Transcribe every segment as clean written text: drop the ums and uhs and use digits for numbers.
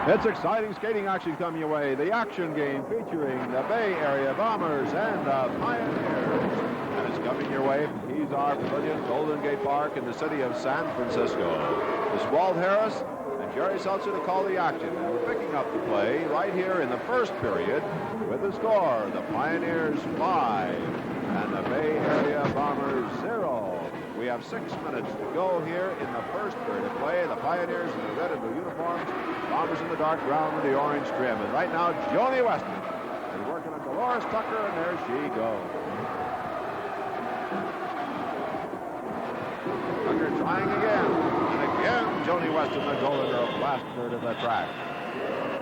It's exciting skating action coming your way. The action game featuring the Bay Area Bombers and the Pioneers. And it's coming your way from Kezar Pavilion, Golden Gate Park in the city of San Francisco. It's Walt Harris and Jerry Seltzer to call the action. And we're picking up the play right here in the first period with the score. The Pioneers 5 and the Bay Area Bombers 0. We have 6 minutes to go here in the first period of play. The Pioneers in the red and blue uniforms, Bombers in the dark brown with the orange trim. And right now, Joni Weston is working on Dolores Tucker, and there she goes. Tucker trying again. And again, Joni Weston, the Golden Girl, last third of the track.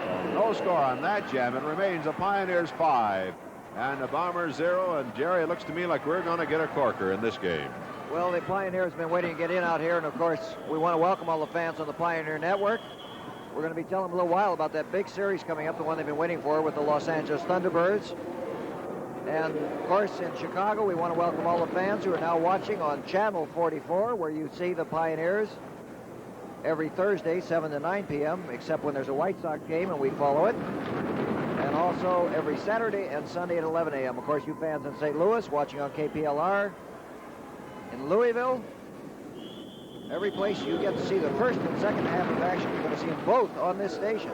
So no score on that jam. It remains the Pioneers 5 and the Bombers 0. And Jerry, it looks to me like we're going to get a corker in this game. Well, the Pioneers have been waiting to get in out here, and of course, we want to welcome all the fans on the Pioneer Network. We're going to be telling them a little while about that big series coming up, the one they've been waiting for with the Los Angeles Thunderbirds. And, of course, in Chicago, we want to welcome all the fans who are now watching on Channel 44, where you see the Pioneers every Thursday, 7 to 9 p.m., except when there's a White Sox game and we follow it. And also every Saturday and Sunday at 11 a.m. Of course, you fans in St. Louis watching on KPLR. In Louisville, every place you get to see the first and second half of action, you're going to see them both on this station.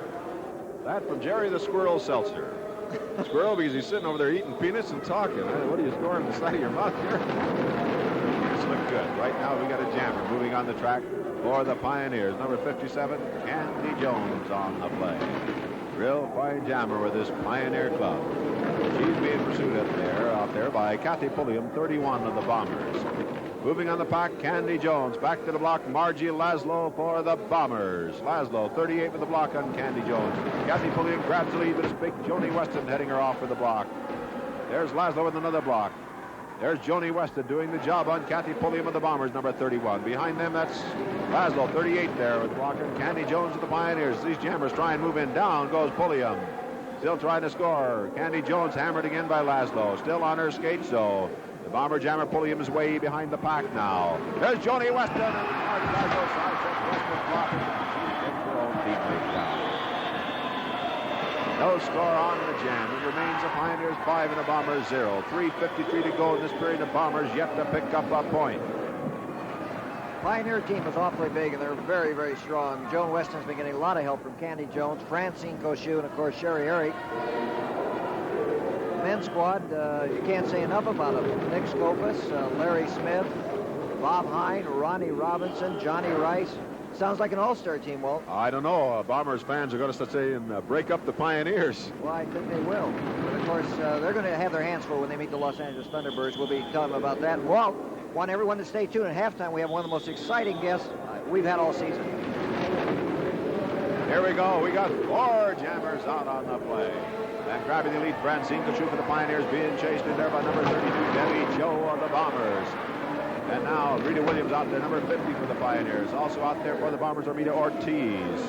That from Jerry the Squirrel Seltzer. Squirrel, because he's sitting over there eating peanuts and talking. What are you scoring on the side of your mouth here? This look good. Right now we got a jammer moving on the track for the Pioneers. Number 57, Candy Jones on the play. Real fine jammer with this Pioneer club. She's being pursued out there by Kathy Pulliam, 31 of the Bombers. Moving on the pack, Candy Jones. Back to the block, Margie Laszlo for the Bombers. Laszlo, 38 with the block on Candy Jones. Kathy Pulliam grabs the lead, but it's big Joni Weston heading her off for the block. There's Laszlo with another block. There's Joni Weston doing the job on Kathy Pulliam of the Bombers, number 31. Behind them, that's Laszlo, 38 there with the block on Candy Jones of the Pioneers. These jammers try and move in. Down goes Pulliam. Still trying to score. Candy Jones hammered again by Laszlo. Still on her skates, so the Bomber jammer Pulliam is way behind the pack now. There's Joni Weston. And Laszlo sidesteps Weston's block. She takes her own teammate down. No score on the jam. It remains the Pioneers 5 and the Bombers 0. 3:53 to go in this period. The Bombers yet to pick up a point. Pioneer team is awfully big, and they're very, very strong. Joan Weston's been getting a lot of help from Candy Jones, Francine Cochou, and, of course, Sherry Eric. Men's squad, you can't say enough about them. Nick Scopus, Larry Smith, Bob Hine, Ronnie Robinson, Johnny Rice. Sounds like an all-star team, Walt. I don't know. Bombers fans are going to start saying, break up the Pioneers. Well, I think they will. But, of course, they're going to have their hands full when they meet the Los Angeles Thunderbirds. We'll be telling them about that. And Walt, want everyone to stay tuned. At halftime, we have one of the most exciting guests we've had all season. Here we go. We got 4 jammers out on the play. And grabbing the lead, Francine Cochou for the Pioneers, being chased in there by number 32, Debbie Joe of the Bombers. And now Rita Williams out there, number 50 for the Pioneers. Also out there for the Bombers are Rita Ortiz.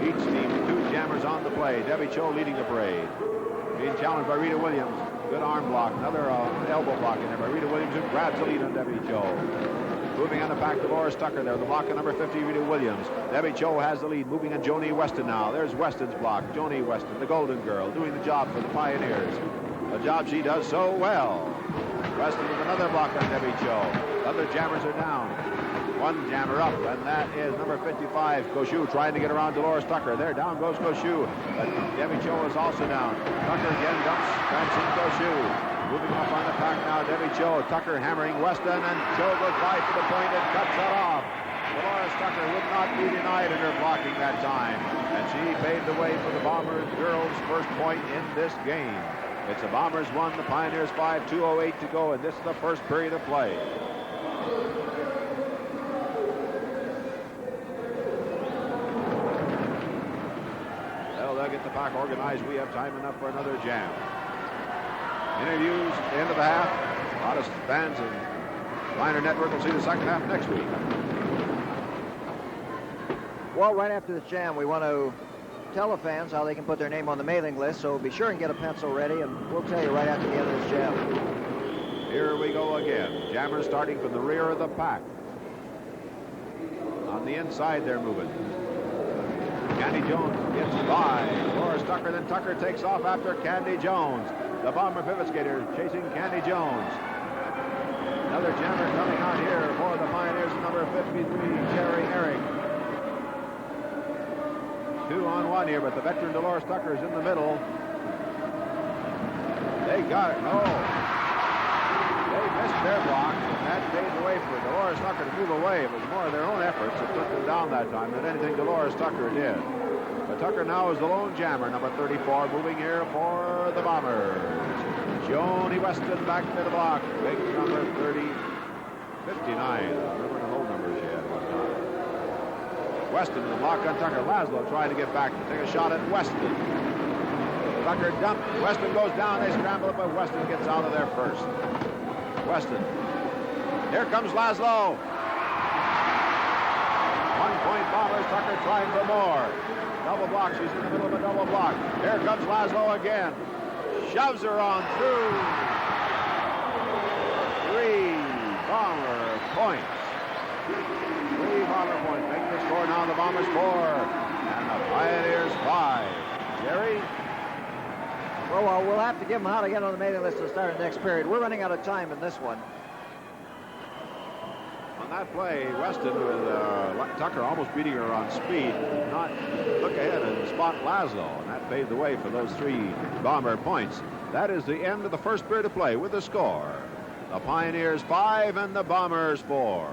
Each team, 2 jammers on the play. Debbie Cho leading the parade. Being challenged by Rita Williams. Good arm block. Another elbow block in there by Rita Williams, who grabs the lead on Debbie Cho. Moving on the back, Dolores Tucker there. The block of number 50, Rita Williams. Debbie Cho has the lead. Moving on Joni Weston now. There's Weston's block. Joni Weston, the Golden Girl, doing the job for the Pioneers. A job she does so well. Weston with another block on Debbie Cho. Other jammers are down. One jammer up, and that is number 55, Cochou, trying to get around Dolores Tucker. There, down goes Cochou. But Debbie Cho is also down. Tucker again dumps Francine Cochou. Moving up on the pack now, Debbie Cho. Tucker hammering Weston, and Cho goes by to the point and cuts that off. Dolores Tucker would not be denied in her blocking that time. And she paved the way for the Bombers girls' first point in this game. It's the Bombers 1, the Pioneers 5, 2:08 to go, and this is the first period of play. Well, they'll get the pack organized. We have time enough for another jam. Interviews at the end of the half. A lot of fans and Pioneer Network will see the second half next week. Well, right after the jam, we want to tell the fans how they can put their name on the mailing list, so be sure and get a pencil ready, and we'll tell you right after the end of this jam. Here we go again. Jammers starting from the rear of the pack. On the inside, they're moving. Candy Jones gets by Dolores Tucker, then Tucker takes off after Candy Jones. The Bomber pivot skater chasing Candy Jones. Another jammer coming out here for the Pioneers, number 53, Jerry Herring. 2-on-1 here, but the veteran Dolores Tucker is in the middle. They got it. No. They missed their block, and that paves the way for Dolores Tucker to move away. It was more of their own efforts that took them down that time than anything Dolores Tucker did. But Tucker now is the lone jammer, number 34, moving here for the Bombers. Joni Weston back to the block. Big number 30, 59. Remember the whole numbers she had one time. Weston, the block on Tucker. Laszlo trying to get back to take a shot at Weston. Tucker dumped. Weston goes down. They scramble, but Weston gets out of there first. Weston. Here comes Laszlo. 1-point Bombers. Tucker trying for more. Double block. She's in the middle of a double block. Here comes Laszlo again. Shoves her on through. 3 Bomber points. 3 Bomber points. Make the score now. The Bombers 4 and the Pioneers 5. Jerry? Well, we'll have to give them how to get on the mailing list to start the next period. We're running out of time in this one. On that play, Weston with Tucker almost beating her on speed, not look ahead and spot Laszlo, and that paved the way for those 3 Bomber points. That is the end of the first period of play with the score. The Pioneers 5 and the Bombers 4.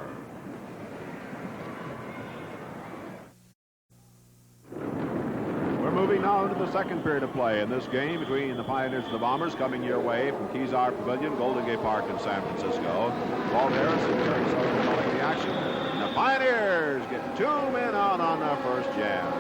We're moving now into the second period of play in this game between the Pioneers and the Bombers, coming your way from Kezar Pavilion, Golden Gate Park in San Francisco. Walt Harris and Jerry Sullivan calling the action. And the Pioneers get 2 men out on their first jam.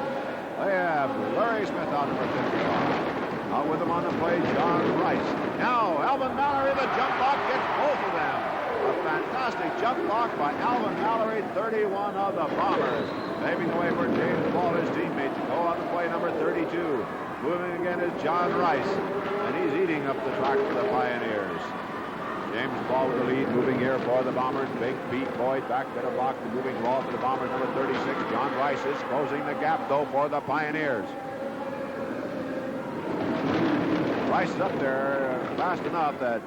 They have Larry Smith on number 55. Out with them on the play, John Rice. Now, Alvin Mallory, the jump block, gets both of them. A fantastic jump block by Alvin Mallory, 31 of the Bombers. Paving the way for James Ball, his teammate, to go on the play, number 32. Moving again is John Rice, and he's eating up the track for the Pioneers. James Ball with the lead, moving here for the Bombers. Big Pete Boyd back to the block, the moving ball for the Bombers, number 36. John Rice is closing the gap, though, for the Pioneers. Rice is up there fast enough that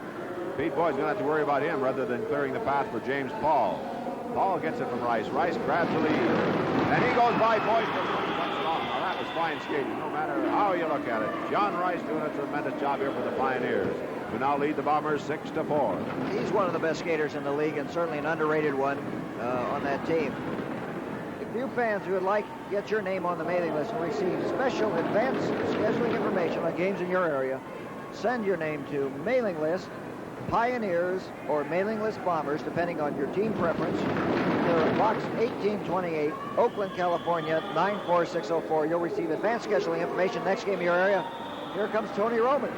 Pete Boyd's going to have to worry about him rather than clearing the path for James Paul. Paul gets it from Rice. Rice grabs the lead. And he goes by Boyd. Now, that was fine skating, no matter how you look at it. John Rice doing a tremendous job here for the Pioneers, who now lead the Bombers 6-4. He's one of the best skaters in the league and certainly an underrated one on that team. If you fans who would like to get your name on the mailing list and receive special advanced scheduling information on games in your area, send your name to mailing list Pioneers or mailing list Bombers, depending on your team preference. They're Box 1828, Oakland, California, 94604. You'll receive advanced scheduling information next game in your area. Here comes Tony Roman.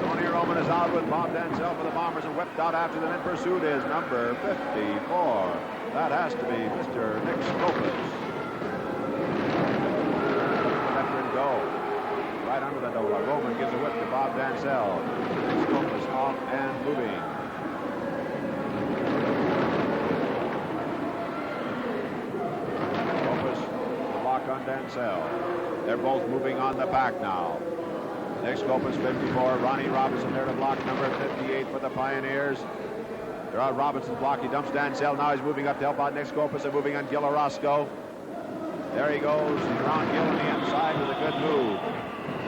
Tony Roman is out with Bob Dansell for the Bombers, and whipped out after them. In pursuit is number 54. That has to be Mr. Nick Scopus. Veteran go. Right under the door. Roman gives a whip to Bob Dansell. Nick Scopus off and moving. Scopus, the block on Dansell. They're both moving on the pack now. Nick Scopus, 54. Ronnie Robinson there to block number 58 for the Pioneers. They're on Robinson's block. He dumps Dansell. Now he's moving up to help out Nick Scopus and moving on Gil Orozco. There he goes. Around Gil on the inside with a good move.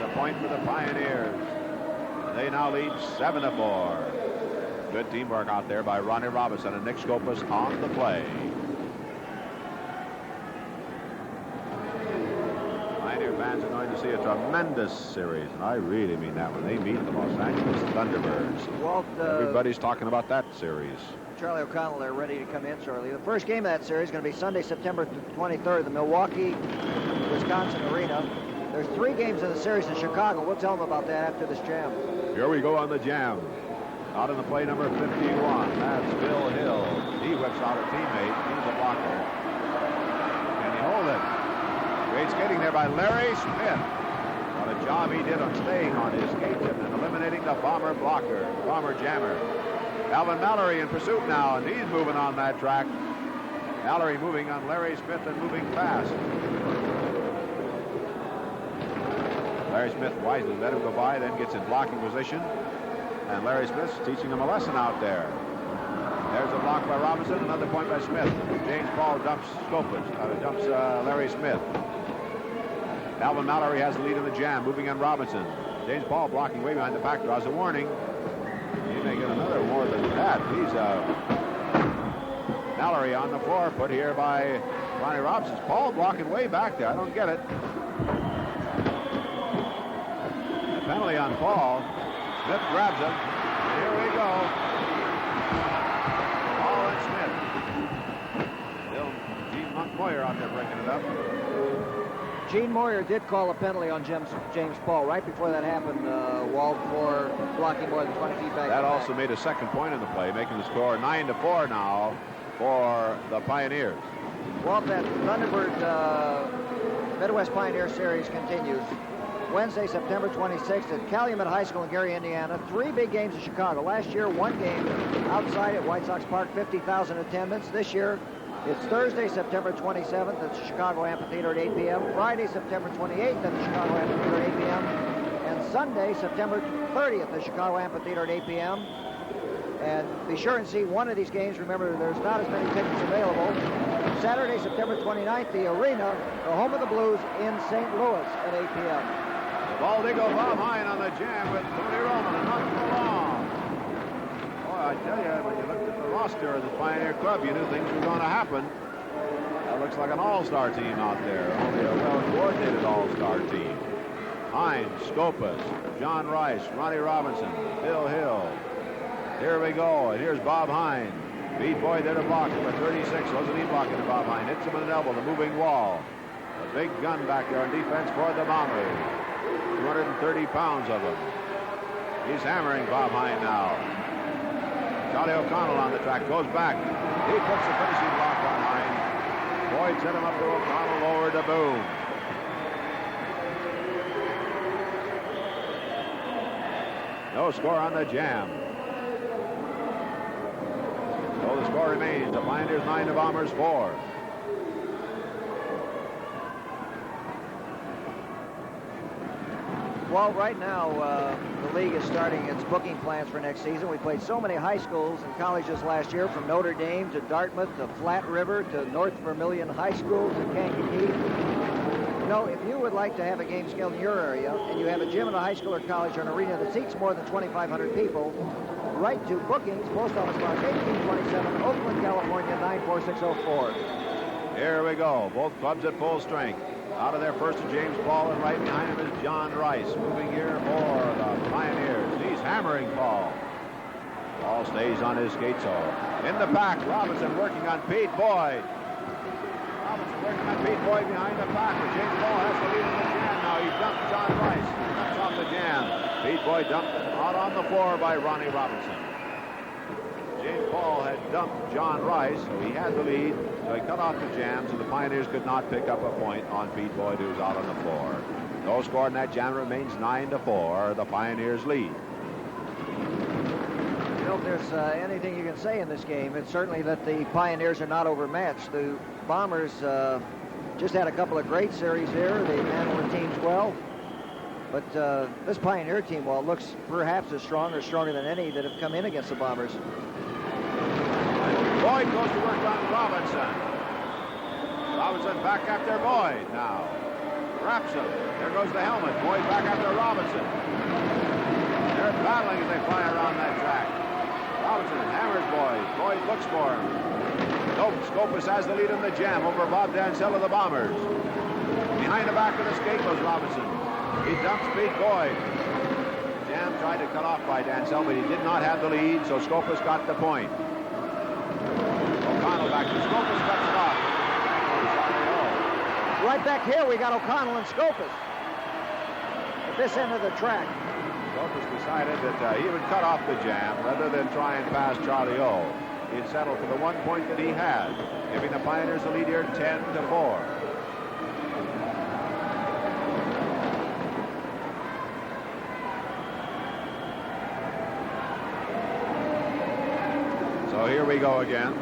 The point for the Pioneers. They now lead 7-4. Good teamwork out there by Ronnie Robinson and Nick Scopus on the play. Pioneer fans are going to see a tremendous series, and I really mean that when they meet the Los Angeles Thunderbirds. Walt, everybody's talking about that series. Charlie O'Connell, they're ready to come in shortly. The first game of that series is going to be Sunday, September 23rd, the Milwaukee, Wisconsin Arena. There's 3 games in the series in Chicago. We'll tell them about that after this jam. Here we go on the jam. Out in the play, number 51. That's Bill Hill. He whips out a teammate. He's a blocker. Can he hold it? Great skating there by Larry Smith. What a job he did on staying on his skate tip and eliminating the Bomber blocker, Bomber jammer. Alvin Mallory in pursuit now, and he's moving on that track. Mallory moving on Larry Smith and moving fast. Larry Smith wisely let him go by, then gets in blocking position. And Larry Smith's teaching him a lesson out there. There's a block by Robinson, another point by Smith. James Paul dumps Larry Smith. Alvin Mallory has the lead in the jam, moving on Robinson. James Paul blocking way behind the pack, draws a warning. He may get another more than that. He's Mallory on the floor, put here by Ronnie Robinson. Paul blocking way back there. I don't get it. A penalty on Paul. Smith grabs him. Here we go. Paul and Smith. Still Gene Moyer out there breaking it up. Gene Moyer did call a penalty on James Paul right before that happened, Walt, for blocking more than 20 feet back. That also made a second point in the play, making the score 9-4 now for the Pioneers. Walt, that Thunderbird Midwest Pioneer Series continues. Wednesday, September 26th at Calumet High School in Gary, Indiana. 3 big games in Chicago. Last year, 1 game outside at White Sox Park, 50,000 attendance. This year, it's Thursday, September 27th at the Chicago Amphitheater at 8 p.m. Friday, September 28th at the Chicago Amphitheater at 8 p.m. And Sunday, September 30th at the Chicago Amphitheater at 8 p.m. And be sure and see one of these games. Remember, there's not as many tickets available. Saturday, September 29th, the Arena, the home of the Blues, in St. Louis at 8 p.m. Baldigo Bob Hine on the jam with Tony Roman and not for long. Boy, I tell you, when you looked at the roster of the Pioneer Club, you knew things were going to happen. That looks like an all-star team out there, only a well-coordinated all-star team. Hine, Skopas, John Rice, Ronnie Robinson, Bill Hill. Here we go, and here's Bob Hine. Beat Boy there to block him at 36. Wasn't he blocking to Bob Hine? Hits him with an elbow, the moving wall. A big gun back there on defense for the Bombers. 230 pounds of him. He's hammering Bob Hine now. Charlie O'Connell on the track, goes back. He puts the finishing block on Hine. Boyd set him up to O'Connell, over to Boone. No score on the jam. So the score remains, the Pioneers 9, the Bombers 4. Well, right now, the league is starting its booking plans for next season. We played so many high schools and colleges last year, from Notre Dame to Dartmouth to Flat River to North Vermilion High School to Kankakee. You know, if you would like to have a game scheduled in your area and you have a gym in a high school or college or an arena that seats more than 2,500 people, write to bookings, Post Office Box 1827, Oakland, California, 94604. Here we go. Both clubs at full strength. Out of there first is James Paul, and right behind him is John Rice. Moving here for the Pioneers. He's hammering Paul. Paul stays on his skates. In the back, Robinson working on Pete Boyd. Robinson working on Pete Boyd behind the back. James Paul has the lead in the jam now. He dumped John Rice. He dumps off the jam. Pete Boyd dumped out on the floor by Ronnie Robinson. James Paul had dumped John Rice, so he had the lead. So he cut off the jam, so the Pioneers could not pick up a point on Pete Boyd, who's out on the floor. No score in that jam, remains 9-4, the Pioneers lead. You know, if there's anything you can say in this game, it's certainly that the Pioneers are not overmatched. The Bombers just had a couple of great series here. They handled the teams well. But this Pioneer team, well, looks perhaps as strong or stronger than any that have come in against the Bombers. Boyd goes to work on Robinson. Robinson back after Boyd now. Wraps him. There goes the helmet. Boyd back after Robinson. They're battling as they fly around that track. Robinson hammers Boyd. Boyd looks for him. Nope, Skopas has the lead in the jam over Bob Dansell of the Bombers. Behind the back of the skate goes Robinson. He dumps Pete Boyd. Jam tried to cut off by Dansell, but he did not have the lead, so Skopas got the point. O'Connell back to Skopas, cuts it off. Right back here, we got O'Connell and Skopas at this end of the track. Skopas decided that he would cut off the jam rather than try and pass Charlie O. He'd settle for the 1 point that he had, giving the Pioneers the lead here 10-4. So here we go again.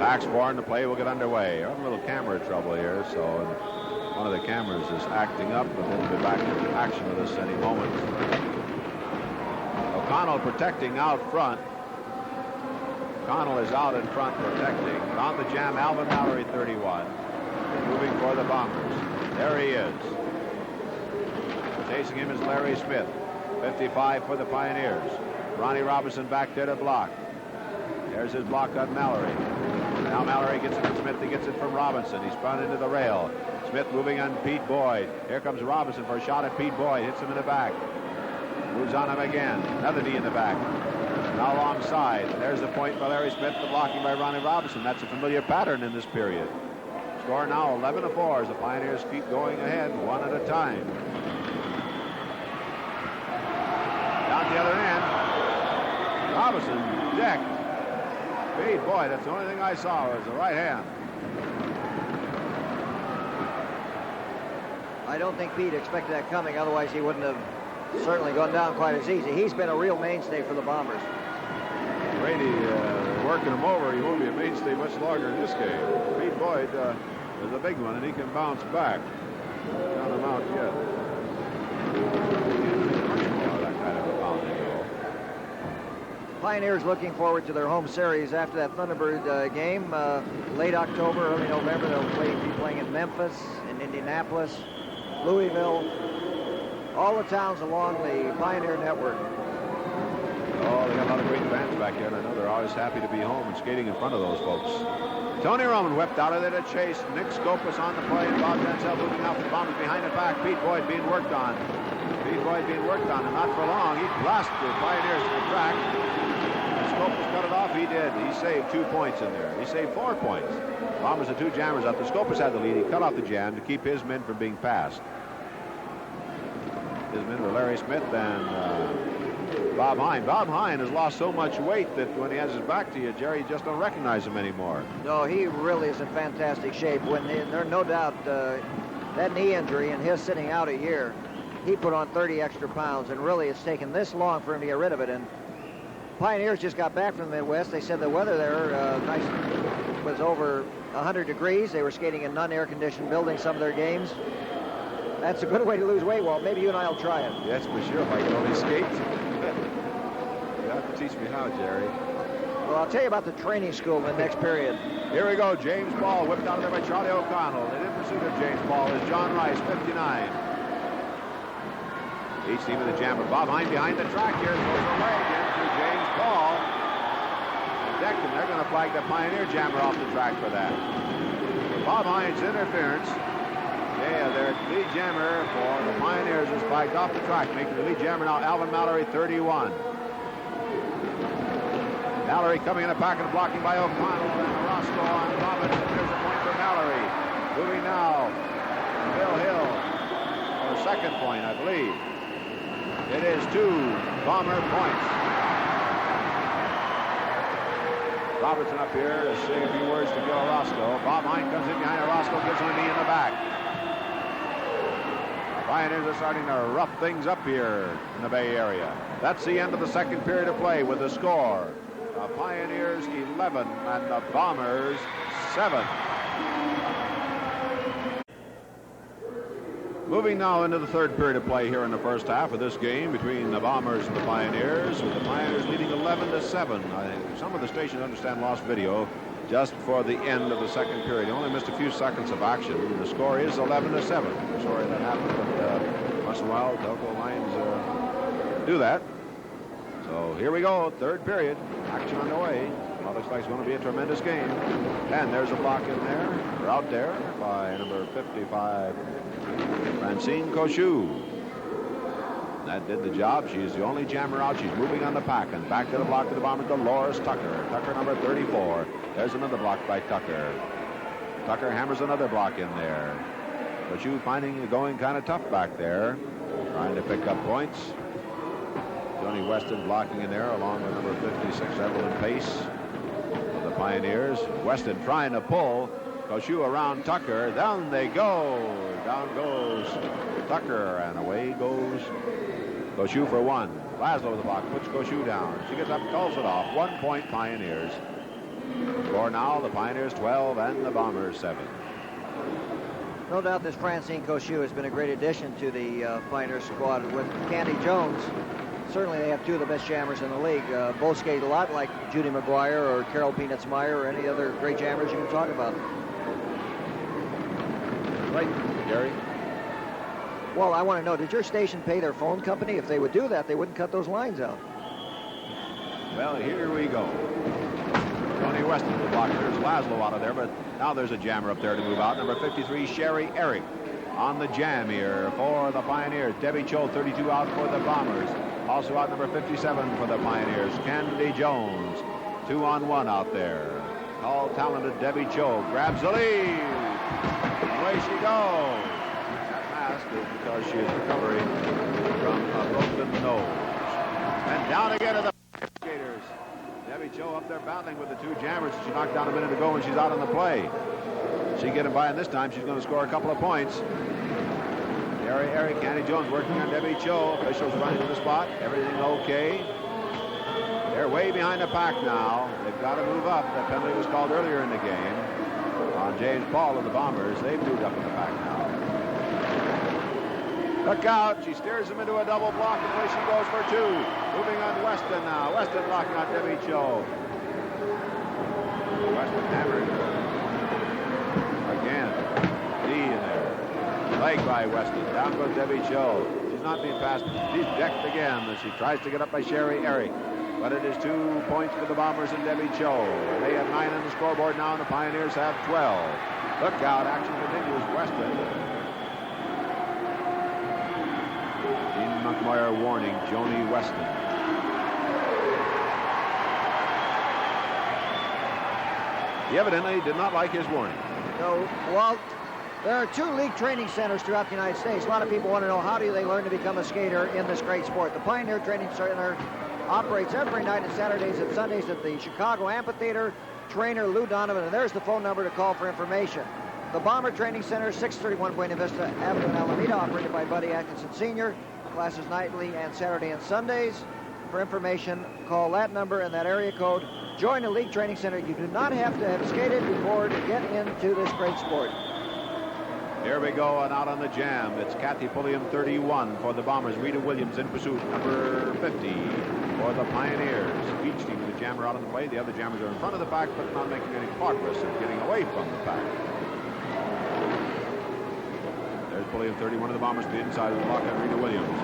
Backs for, and the play will get underway. We're having a little camera trouble here, so one of the cameras is acting up, but we'll be back into action with us any moment. O'Connell protecting out front. O'Connell is out in front protecting. On the jam, Alvin Mallory, 31. Moving for the Bombers. There he is. Chasing him is Larry Smith. 55 for the Pioneers. Ronnie Robinson back there to block. There's his block on Mallory. Now Mallory gets it from Smith. He gets it from Robinson. He's spun into the rail. Smith moving on Pete Boyd. Here comes Robinson for a shot at Pete Boyd. Hits him in the back. Moves on him again. Another knee in the back. Now alongside. There's the point by Larry Smith. The blocking by Ronnie Robinson. That's a familiar pattern in this period. Score now 11-4 as the Pioneers keep going ahead one at a time. Down the other end. Robinson decked. Pete Boyd, that's the only thing I saw was the right hand. I don't think Pete expected that coming, otherwise he wouldn't have certainly gone down quite as easy. He's been a real mainstay for the Bombers. Brady working him over. He won't be a mainstay much longer in this game. Pete Boyd is a big one, and he can bounce back. Count him out yet. That kind of a pounding goal. Pioneers looking forward to their home series after that Thunderbird game. Late October, early November, they'll be playing in Memphis, in Indianapolis, Louisville, all the towns along the Pioneer Network. Oh, they got a lot of great fans back there, and I know they're always happy to be home and skating in front of those folks. Tony Roman whipped out of there to chase. Nick Skopas on the play, and Bob Jansel moving out for the Bombers behind the back. Pete Boyd being worked on. Pete Boyd being worked on, and not for long. He blasted the Pioneers to the track. Skopas cut it off. He did. He saved 2 points in there. He saved 4 points. Bombers had 2 jammers up. The Skopas had the lead. He cut off the jam to keep his men from being passed. His men were Larry Smith and Bob Hine. Bob Hine has lost so much weight that when he has his back to you, Jerry, you just don't recognize him anymore. No, he really is in fantastic shape. There's no doubt that knee injury and his sitting out a year, he put on 30 extra pounds, and really it's taken this long for him to get rid of it. And Pioneers just got back from the Midwest. They said the weather there was over 100 degrees. They were skating in non-air-conditioned buildings some of their games. That's a good way to lose weight, Walt. Maybe you and I will try it. Yes, for sure, if I can only skate. You have to teach me how, Jerry. Well, I'll tell you about the training school in the next period. Here we go. James Ball whipped out of there by Charlie O'Connell. And in pursuit of James Ball is John Rice, 59. Each team of the jammer. Bob Hine behind the track here. Goes away again to James Ball. And Declan, they're going to flag the Pioneer jammer off the track for that. Bob Hine's interference. Yeah, their lead jammer for the Pioneers is flagged off the track, making the lead jammer now Alvin Mallory, 31. Mallory coming in a pack and blocking by O'Connell and Roscoe on Robinson. There's a point for Mallory. Moving now, Bill Hill for a second point, I believe. It is 2 Bomber points. Robertson up here to say a few words to Bill Roscoe. Bob Hine comes in behind Roscoe, gives him a knee in the back. Pioneers are starting to rough things up here in the Bay Area. That's the end of the second period of play with the score. The Pioneers 11 and the Bombers 7. Moving now into the third period of play here in the first half of this game between the Bombers and the Pioneers, with the Pioneers leading 11-7. I think some of the stations understand lost video just for the end of the second period. He only missed a few seconds of action. The score is 11-7. Sorry that happened, but once in a while, telco lines do that. So here we go, third period, action underway. Well, looks like it's going to be a tremendous game. And there's a block in there, or out there, by number 55, Francine Cochou. That did the job. She's the only jammer out. She's moving on the pack, and back to the block to the Bombers, Dolores Tucker. Tucker, number 34. There's another block by Tucker. Tucker hammers another block in there. Cochou finding it going kind of tough back there, trying to pick up points. Tony Weston blocking in there along with number 56, Evelyn Pace of the Pioneers. Weston trying to pull Cochou around Tucker. Down they go. Down goes Tucker, and away goes Cochou for 1. Laszlo with the block, puts Cochou down. She gets up, calls it off. 1 point Pioneers. Score now, the Pioneers 12 and the Bombers 7. No doubt this Francine Cochou has been a great addition to the Pioneers squad. With Candy Jones, certainly they have two of the best jammers in the league. Both skate a lot like Judy McGuire or Carol Peanuts Meyer or any other great jammers you can talk about. Right, Gary. Well, I want to know, did your station pay their phone company? If they would do that, they wouldn't cut those lines out. Well, here we go. Tony Weston will block. There's Laszlo out of there, but now there's a jammer up there to move out. Number 53, Sherry Eric on the jam here for the Pioneers. Debbie Cho, 32, out for the Bombers. Also out number 57 for the Pioneers, Candy Jones. 2-on-1 out there. Tall, talented Debbie Cho grabs the lead. Away she goes. That mask is because she is recovering from a broken nose. And down again to the skaters. Debbie Cho up there battling with the two jammers she knocked down a minute ago when she's out on the play. She get him by, and this time she's going to score a couple of points. Gary Eric, Candy Jones working on Debbie Cho. Officials running to the spot. Everything okay. They're way behind the pack now. They've got to move up. That penalty was called earlier in the game on James Paul of the Bombers. They've moved up in the pack now. Look out. She steers him into a double block, and away she goes for two. Moving on Weston now. Weston blocking on Debbie Cho. Weston hammering again. D in there. Leg by Weston. Down goes Debbie Cho. She's not being passed. She's decked again as she tries to get up by Sherry Eric. But it is 2 points for the Bombers and Debbie Cho. They have 9 on the scoreboard now, and the Pioneers have 12. Look out. Action continues. Weston. Dean McMoyer warning Joni Weston. He evidently did not like his warning. No, well, there are 2 league training centers throughout the United States. A lot of people want to know, how do they learn to become a skater in this great sport? The Pioneer Training Center operates every night and Saturdays and Sundays at the Chicago Amphitheater. Trainer Lou Donovan, and there's the phone number to call for information. The Bomber Training Center, 631 Buena Vista Avenue in Alameda, operated by Buddy Atkinson Sr. Classes nightly and Saturday and Sundays. For information, call that number and that area code. Join the League Training Center. You do not have to have skated before to get into this great sport. Here we go, and out on the jam. It's Kathy Pulliam, 31 for the Bombers. Rita Williams in pursuit, number 50 for the Pioneers. Each team with a jammer out on the play. The other jammers are in front of the pack, but not making any progress in getting away from the pack. There's Pulliam, 31 of the Bombers to the inside of the block on Rita Williams.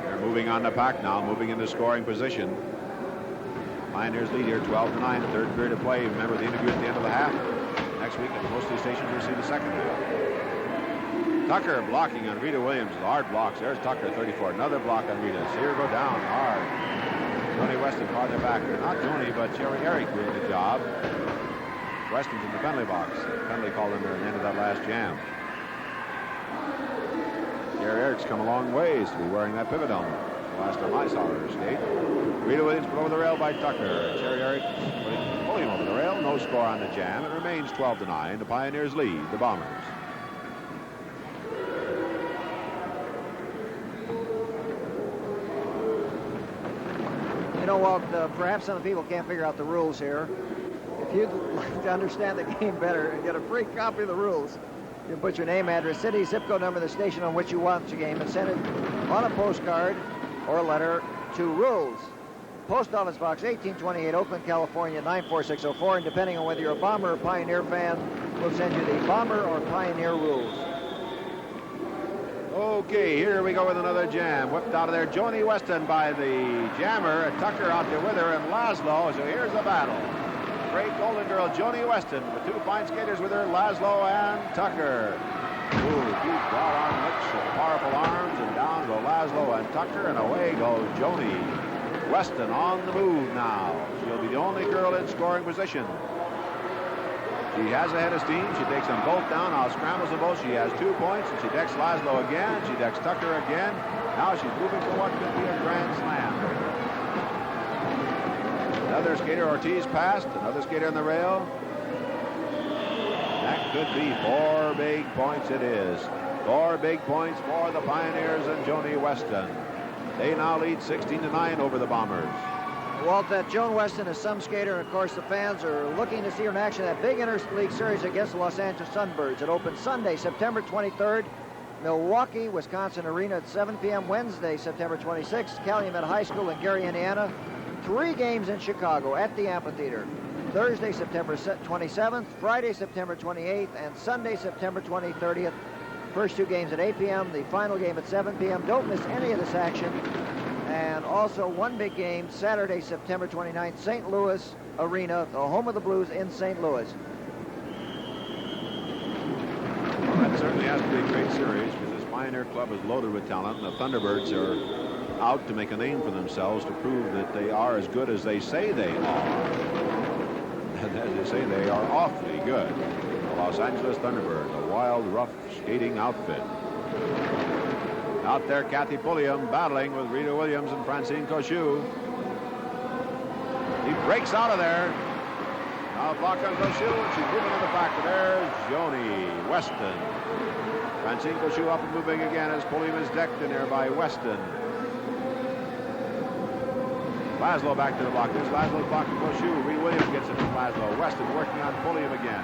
They're moving on the pack now, moving into scoring position. Pioneers lead here 12-9, third period of play. Remember the interview at the end of the half. Next week at most of these stations we'll see the second half. Tucker blocking on Rita Williams. Hard blocks. There's Tucker, 34. Another block on Rita. See her go down hard. Joni Weston farther back. Not Joni, but Sherry Eric doing the job. Weston's in the penalty box. Penalty called in there at the end of that last jam. Sherry Eric's come a long ways to be wearing that pivot helmet. The last time I saw her skate. Rita Williams put over the rail by Tucker. Sherry Eric pulling over the rail. No score on the jam. It remains 12-9. The Pioneers lead the Bombers. You know, Walt, perhaps some people can't figure out the rules here. If you'd like to understand the game better and get a free copy of the rules, you put your name, address, city, zip code number, the station on which you want the game, and send it on a postcard or a letter to Rules. Post Office Box 1828, Oakland, California, 94604. And depending on whether you're a Bomber or Pioneer fan, we'll send you the Bomber or Pioneer Rules. Okay, here we go with another jam. Whipped out of there, Joni Weston by the jammer, and Tucker out there with her, and Laszlo. So here's the battle. Great Golden Girl, Joni Weston, with 2 fine skaters with her, Laszlo and Tucker. Ooh, deep, broad arm hooks with powerful arms, and down go Laszlo and Tucker, and away goes Joni Weston on the move now. She'll be the only girl in scoring position. She has a head of steam. She takes them both down. Now scrambles them both. She has 2 points, and she decks Laszlo again. She decks Tucker again. Now she's moving for what could be a grand slam. Another skater, Ortiz, passed. Another skater on the rail. That could be 4 big points. It is. 4 big points for the Pioneers and Joni Weston. They now lead 16-9 over the Bombers. Walt, that Joan Weston is some skater, and of course the fans are looking to see her in action. That big interleague series against the Los Angeles Sunbirds. It opens Sunday, September 23rd, Milwaukee, Wisconsin Arena at 7 p.m. Wednesday, September 26th, Calumet High School in Gary, Indiana. 3 games in Chicago at the amphitheater. Thursday, September 27th, Friday, September 28th, and Sunday, September 30th. First 2 games at 8 p.m., the final game at 7 p.m. Don't miss any of this action. And also 1 big game, Saturday, September 29th, St. Louis Arena, the home of the Blues in St. Louis. Well, that certainly has to be a great series because this Pioneer Club is loaded with talent, and the Thunderbirds are out to make a name for themselves to prove that they are as good as they say they are. And as they say, they are awfully good. The Los Angeles Thunderbirds, a wild, rough skating outfit. Out there, Kathy Pulliam battling with Rita Williams and Francine Cochou. He breaks out of there. Now block on Cochou, and she's moving in the back. There's Joni Weston. Francine Cochou up and moving again as Pulliam is decked in there by Weston. Laszlo back to the block. There's Laszlo's blocking Cochou. Rita Williams gets it from Laszlo. Weston working on Pulliam again.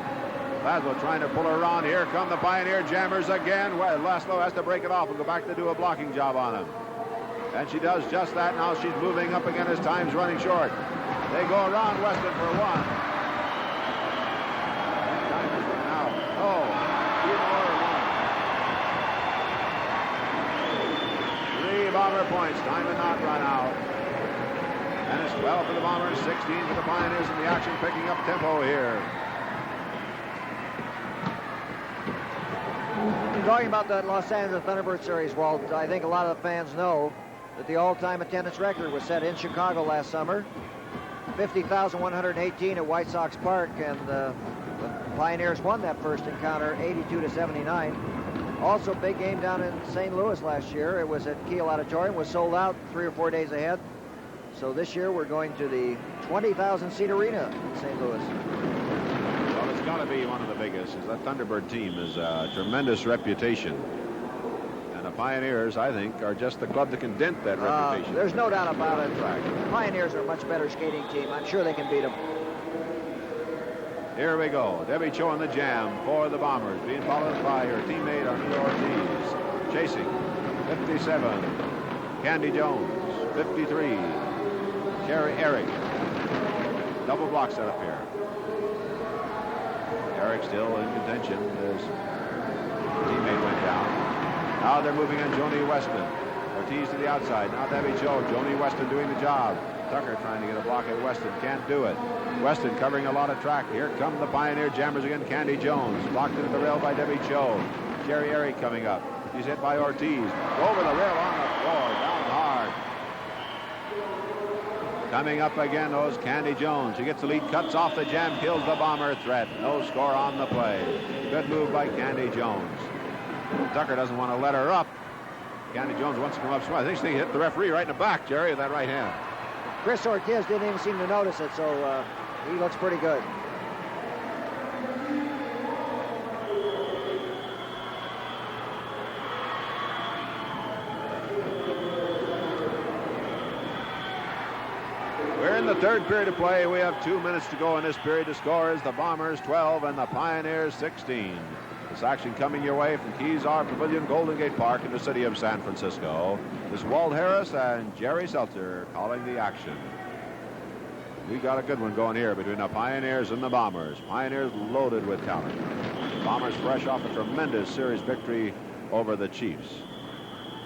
Laszlo trying to pull her around. Here come the Pioneer Jammers again. Well, Laszlo has to break it off and go back to do a blocking job on him. And she does just that. Now she's moving up again as time's running short. They go around Weston for 1. Time is running out. Oh, 2 more. 3 Bomber points. Time to not run out. And it's 12 for the Bombers, 16 for the Pioneers, and the action picking up tempo here. Talking about that Los Angeles Thunderbird series, Walt, I think a lot of the fans know that the all-time attendance record was set in Chicago last summer. 50,118 at White Sox Park, and the Pioneers won that first encounter 82-79. Also, big game down in St. Louis last year. It was at Kiel Auditorium, was sold out 3 or 4 days ahead. So this year we're going to the 20,000-seat arena in St. Louis. Well, it's got to be one of the biggest. That Thunderbird team is a tremendous reputation. And the Pioneers, I think, are just the club that can dent that reputation. There's no doubt about it. The Pioneers are a much better skating team. I'm sure they can beat them. Here we go. Debbie Cho on the jam for the Bombers, being followed by her teammate Arnita Ortiz. Chasing, 57. Candy Jones, 53. Jerry Eric. Double block set up here. Eric still in contention. His teammate went down. Now they're moving on Joni Weston. Ortiz to the outside. Now Debbie Cho. Joni Weston doing the job. Tucker trying to get a block at Weston. Can't do it. Weston covering a lot of track. Here come the Pioneer Jammers again. Candy Jones. Blocked into the rail by Debbie Cho. Jerry Eric coming up. He's hit by Ortiz. Over the rail on the floor. Down hard. Coming up again, those Candy Jones. She gets the lead, cuts off the jam, kills the Bomber threat. No score on the play. Good move by Candy Jones. Tucker doesn't want to let her up. Candy Jones wants to come up smart. I think she hit the referee right in the back, Jerry, with that right hand. Chris Ortiz didn't even seem to notice it, so he looks pretty good. We're in the third period of play. We have 2 minutes to go in this period. The score is the Bombers 12 and the Pioneers 16. This action coming your way from Kezar Pavilion, Golden Gate Park in the city of San Francisco. This is Walt Harris and Jerry Seltzer calling the action. We got a good one going here between the Pioneers and the Bombers. Pioneers loaded with talent. Bombers fresh off a tremendous series victory over the Chiefs.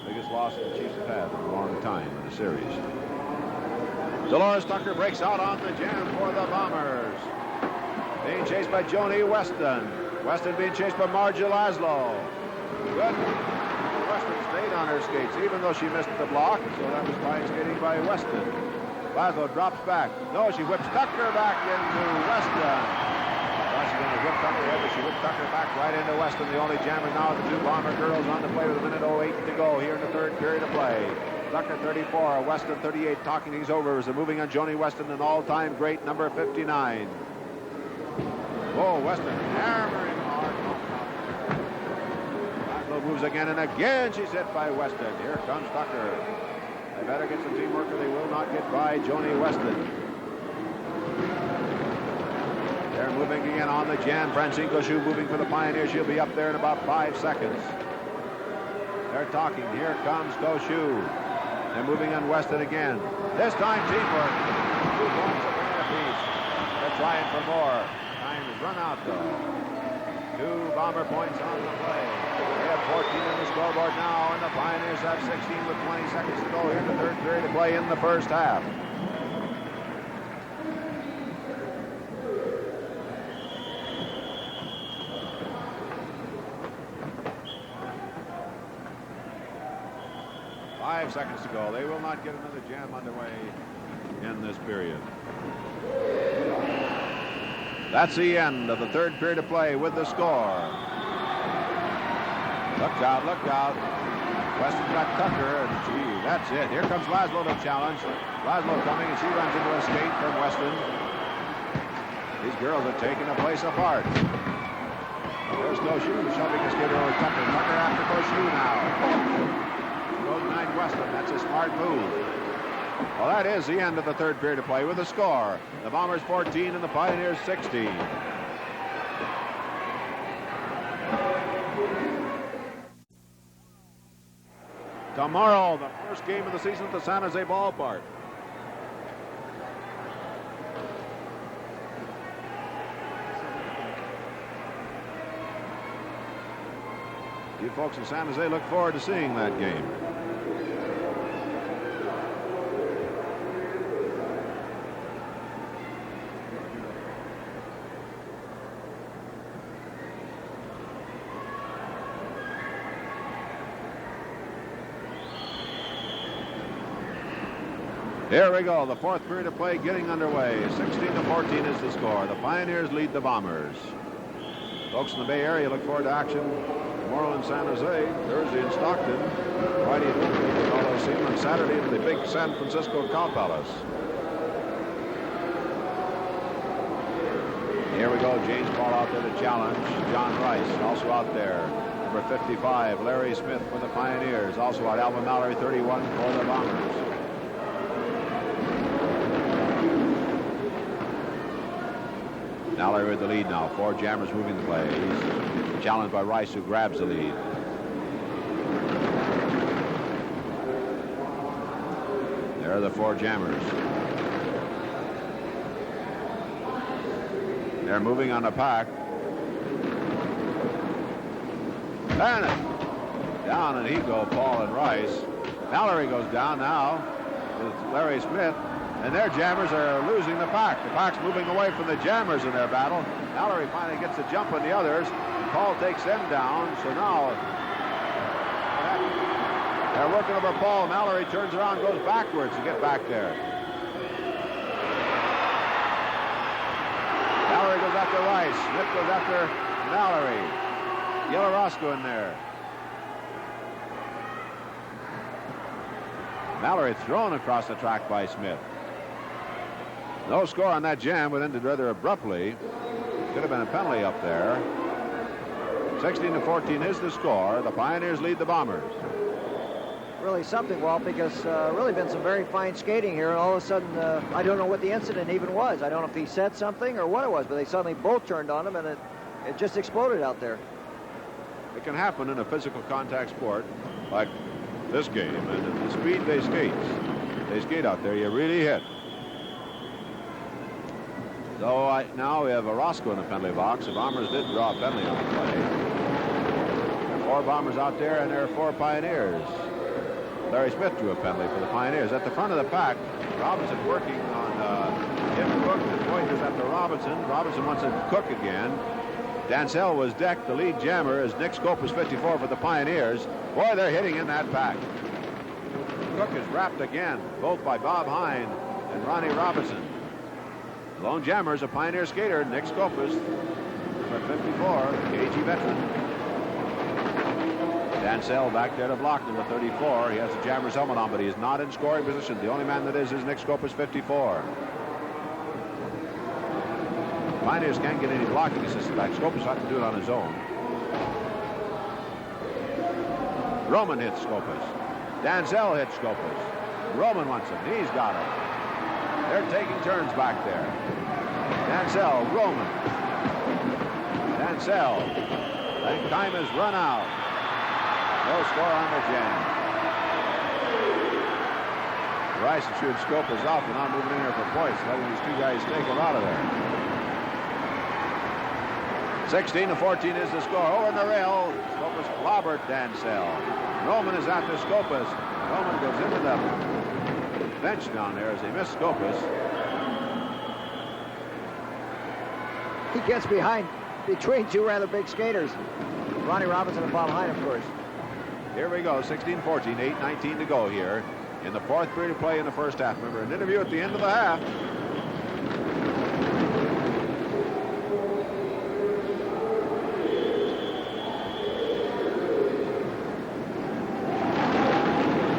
Biggest loss the Chiefs have had in a long time in the series. Dolores Tucker breaks out on the jam for the Bombers. Being chased by Joni Weston. Weston being chased by Margie Laszlo. Good. Weston stayed on her skates, even though she missed the block. So that was fine skating by Weston. Laszlo drops back. No, she whips Tucker back into Weston. Well, she's going to whip Tucker here, but she whipped Tucker back right into Weston. The only jammer now, the 2 Bomber girls on the play with a minute 08 to go here in the third period of play. Tucker 34, Weston 38, talking things over as they're moving on Joni Weston, an all-time great number 59. Whoa, Weston hammering hard. Laszlo Field moves again, and again she's hit by Weston. Here comes Tucker. They better get some teamwork or they will not get by Joni Weston. They're moving again on the jam. Francine Cochou moving for the Pioneers. She'll be up there in about 5 seconds. They're talking. Here comes Cochou. They're moving on Weston again. This time teamwork. 2 points apiece. They're trying for more. Time has run out though. 2 Bomber points on the play. They have 14 on the scoreboard now, and the Pioneers have 16 with 20 seconds to go here in the third period to play in the first half. Seconds to go. They will not get another jam underway in this period. That's the end of the third period of play with the score. Look out, look out. Weston got Tucker, and gee, that's it. Here comes Laszlo to challenge. Laszlo coming, and she runs into a skate from Weston. These girls are taking the place apart. There's Cochou shoving a skater over Tucker. Tucker after Cochou now. Weston. That's a smart move. Well, that is the end of the third period of play with a score. The Bombers 14 and the Pioneers 16. Tomorrow, the first game of the season at the San Jose Ballpark. You folks in San Jose look forward to seeing that game. Here we go. The fourth period of play getting underway. 16-14 is the score. The Pioneers lead the Bombers. Folks in the Bay Area look forward to action tomorrow in San Jose, Thursday in Stockton, Friday in Oakland, Coliseum, and Saturday in the big San Francisco Cow Palace. Here we go. James Paul out there to challenge. John Rice also out there. Number 55, Larry Smith for the Pioneers. Also out, Alvin Mallory, 31 for the Bombers. Mallory with the lead now. 4 jammers moving the play. He's challenged by Rice, who grabs the lead. There are the 4 jammers. They're moving on the pack. Bennett. Down and he go, Paul and Rice. Mallory goes down now with Larry Smith. And their jammers are losing the pack. The pack's moving away from the jammers in their battle. Mallory finally gets a jump on the others. Paul takes them down. So now they're working over Paul. Mallory turns around, goes backwards to get back there. Mallory goes after Rice. Smith goes after Mallory. Yellow Roscoe in there. Mallory thrown across the track by Smith. No score on that jam, but ended rather abruptly. Could have been a penalty up there. 16-14 is the score. The Pioneers lead the Bombers. Really something, Walt, because really been some very fine skating here, and all of a sudden, I don't know what the incident even was. I don't know if he said something or what it was, but they suddenly both turned on him, and it just exploded out there. It can happen in a physical contact sport like this game, and at the speed they skate out there, you really hit. So now we have a Roscoe in the penalty box. The Bombers did draw a penalty on the play. There are 4 Bombers out there, and there are 4 Pioneers. Larry Smith drew a penalty for the Pioneers. At the front of the pack, Robinson working on Jim Cook. The Pointers after Robinson. Robinson wants to Cook again. Dansell was decked. The lead jammer is Nick Scopus, 54 for the Pioneers. Boy, they're hitting in that pack. Cook is wrapped again, both by Bob Hine and Ronnie Robinson. The lone jammer is a Pioneer skater, Nick Scopus, number 54, KG veteran. Dansell back there to block, number 34. He has the jammer's helmet on, but he is not in scoring position. The only man that is Nick Scopus, 54. Pioneers can't get any blocking assistance back. Scopus has to do it on his own. Roman hits Scopus. Danzel hits Scopus. Roman wants him. He's got him. They're taking turns back there. Danzel, Roman. Danzel. And time has run out. No score on the jam. Rice and shoots Scopus off and not moving in here for points, letting these two guys take him out of there. 16-14 is the score. Over the rail. Scopus clobbered Danzel. Roman is after Scopus. Roman goes into the bench down there as he missed Scopus. He gets between two rather big skaters. Ronnie Robinson and Bob Hine, of course. Here we go, 16-14, 8:19 to go here in the fourth period of play in the first half. Remember, an interview at the end of the half.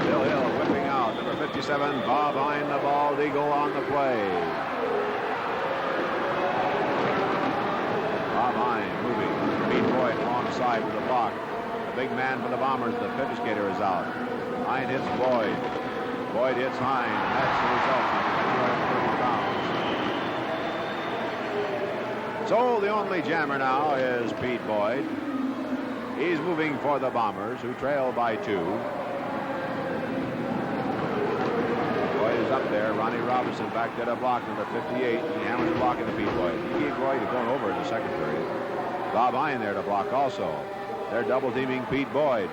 Bill Hill whipping out, number 57, Bob Hine, the bald eagle on the play. Bob Hine moving. Pete Boyd alongside with the block. The big man for the Bombers, the fifth skater, is out. Hine hits Boyd. Boyd hits Hine. That's the result. So the only jammer now is Pete Boyd. He's moving for the Bombers, who trail by 2. Boyd is up there. Ronnie Robinson back to the block, number 58. He hammers the block into Pete Boyd. Pete Boyd is going over in the second period. Bob Hine there to block also. They're double-teaming Pete Boyd.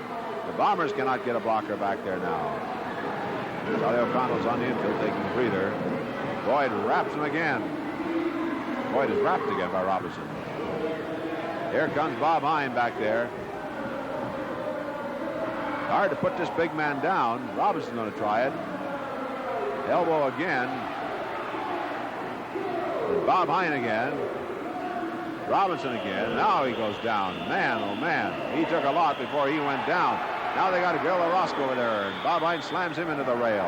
The Bombers cannot get a blocker back there now. Charlie O'Connell's on the infield taking a breather. Boyd wraps him again. Boyd is wrapped again by Robinson. Here comes Bob Hine back there. Hard to put this big man down. Robinson's going to try it. Elbow again. Bob Hine again. Robinson again. Now he goes down. Man, oh man. He took a lot before he went down. Now they got a Gorilla Roscoe over there, and Bob Hine slams him into the rail.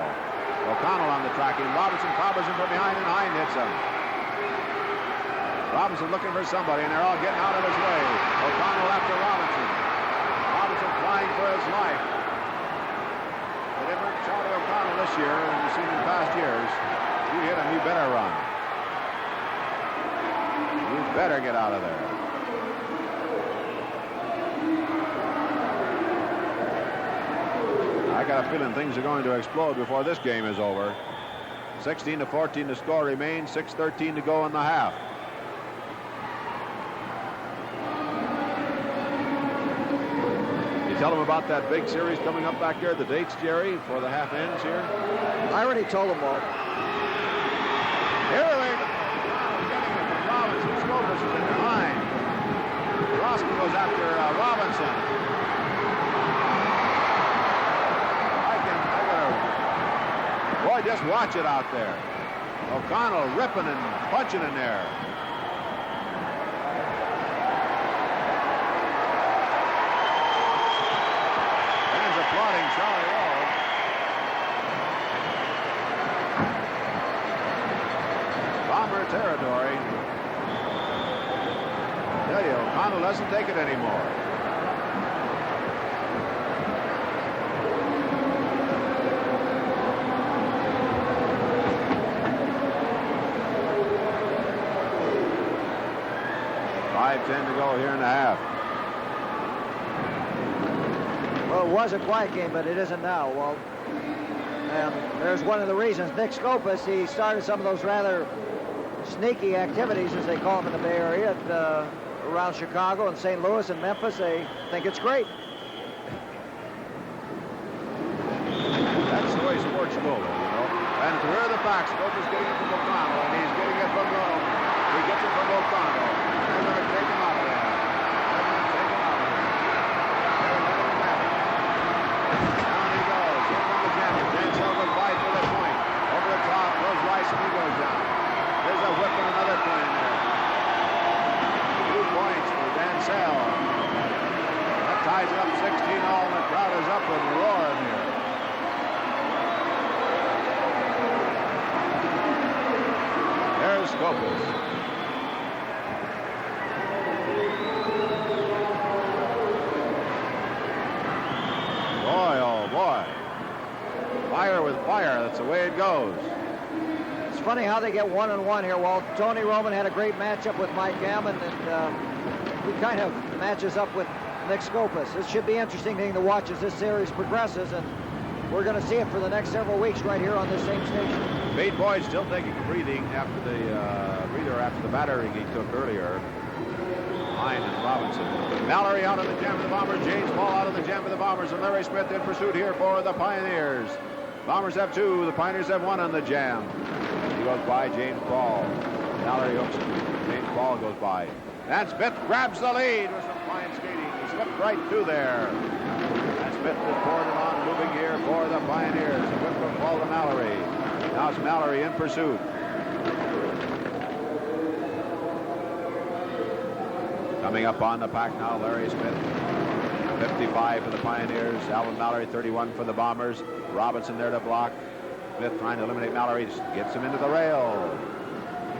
O'Connell on the tracking. Robinson clobbers him from behind, and Hine hits him. Robinson looking for somebody, and they're all getting out of his way. O'Connell after Robinson. Robinson flying for his life. The different Charlie O'Connell this year, and you've seen in past years, you hit him, you better run. You better get out of there. I got a feeling things are going to explode before this game is over. 16-14 the score remains. 6:13 to go in the half. You tell them about that big series coming up back here, the dates, Jerry, for the half ends here? I already told them all. Here they go. Robinson. Scopus is in behind. Roscoe goes after Robinson. Boy, just watch it out there. O'Connell ripping and punching in there. Fans applauding Charlie Rowe. Bomber territory. I tell you, O'Connell doesn't take it anymore. $5:10 to go here in the half. Well, it was a quiet game, but it isn't now, Walt. And there's one of the reasons. Nick Scopus, he started some of those rather sneaky activities, as they call them in the Bay Area, around Chicago and St. Louis and Memphis. They think it's great. That's the way sports go, you know. And to where the facts, Scopus getting it from O'Connell, and he's getting it from Rome. He gets it from O'Connell. They're going to take him out of there. They're going to take him out of there. They're letting him have it. Down he goes. Here comes the champion. Danzel goes wide for the point. Over the top goes Rice, and he goes down. There's a whip and another point in there. 2 points for Danzel. That ties it up 16-all, and the crowd is up and roaring here. There's Scopus. with fire. That's the way it goes. It's funny how they get 1-1 here. Well, Tony Roman had a great matchup with Mike Gammon, and he kind of matches up with Nick Skopas. This should be interesting thing to watch as this series progresses, and we're going to see it for the next several weeks right here on this same station. Bate Boyd still taking a breather after the battering he took earlier. Hine and Robinson. Mallory out of the jam for the Bombers. James Paul out of the jam for the Bombers. And Larry Smith in pursuit here for the Pioneers. Bombers have 2. The Pioneers have 1 on the jam. He goes by James Paul. Mallory hooks him. James Paul goes by. And Smith grabs the lead with some fine skating. He slipped right through there. And Smith is forward on, moving here for the Pioneers. The whip will fall to Mallory. Now it's Mallory in pursuit. Coming up on the pack now, Larry Smith. 55 for the Pioneers. Alvin Mallory, 31 for the Bombers. Robinson there to block. Smith trying to eliminate Mallory. Gets him into the rail.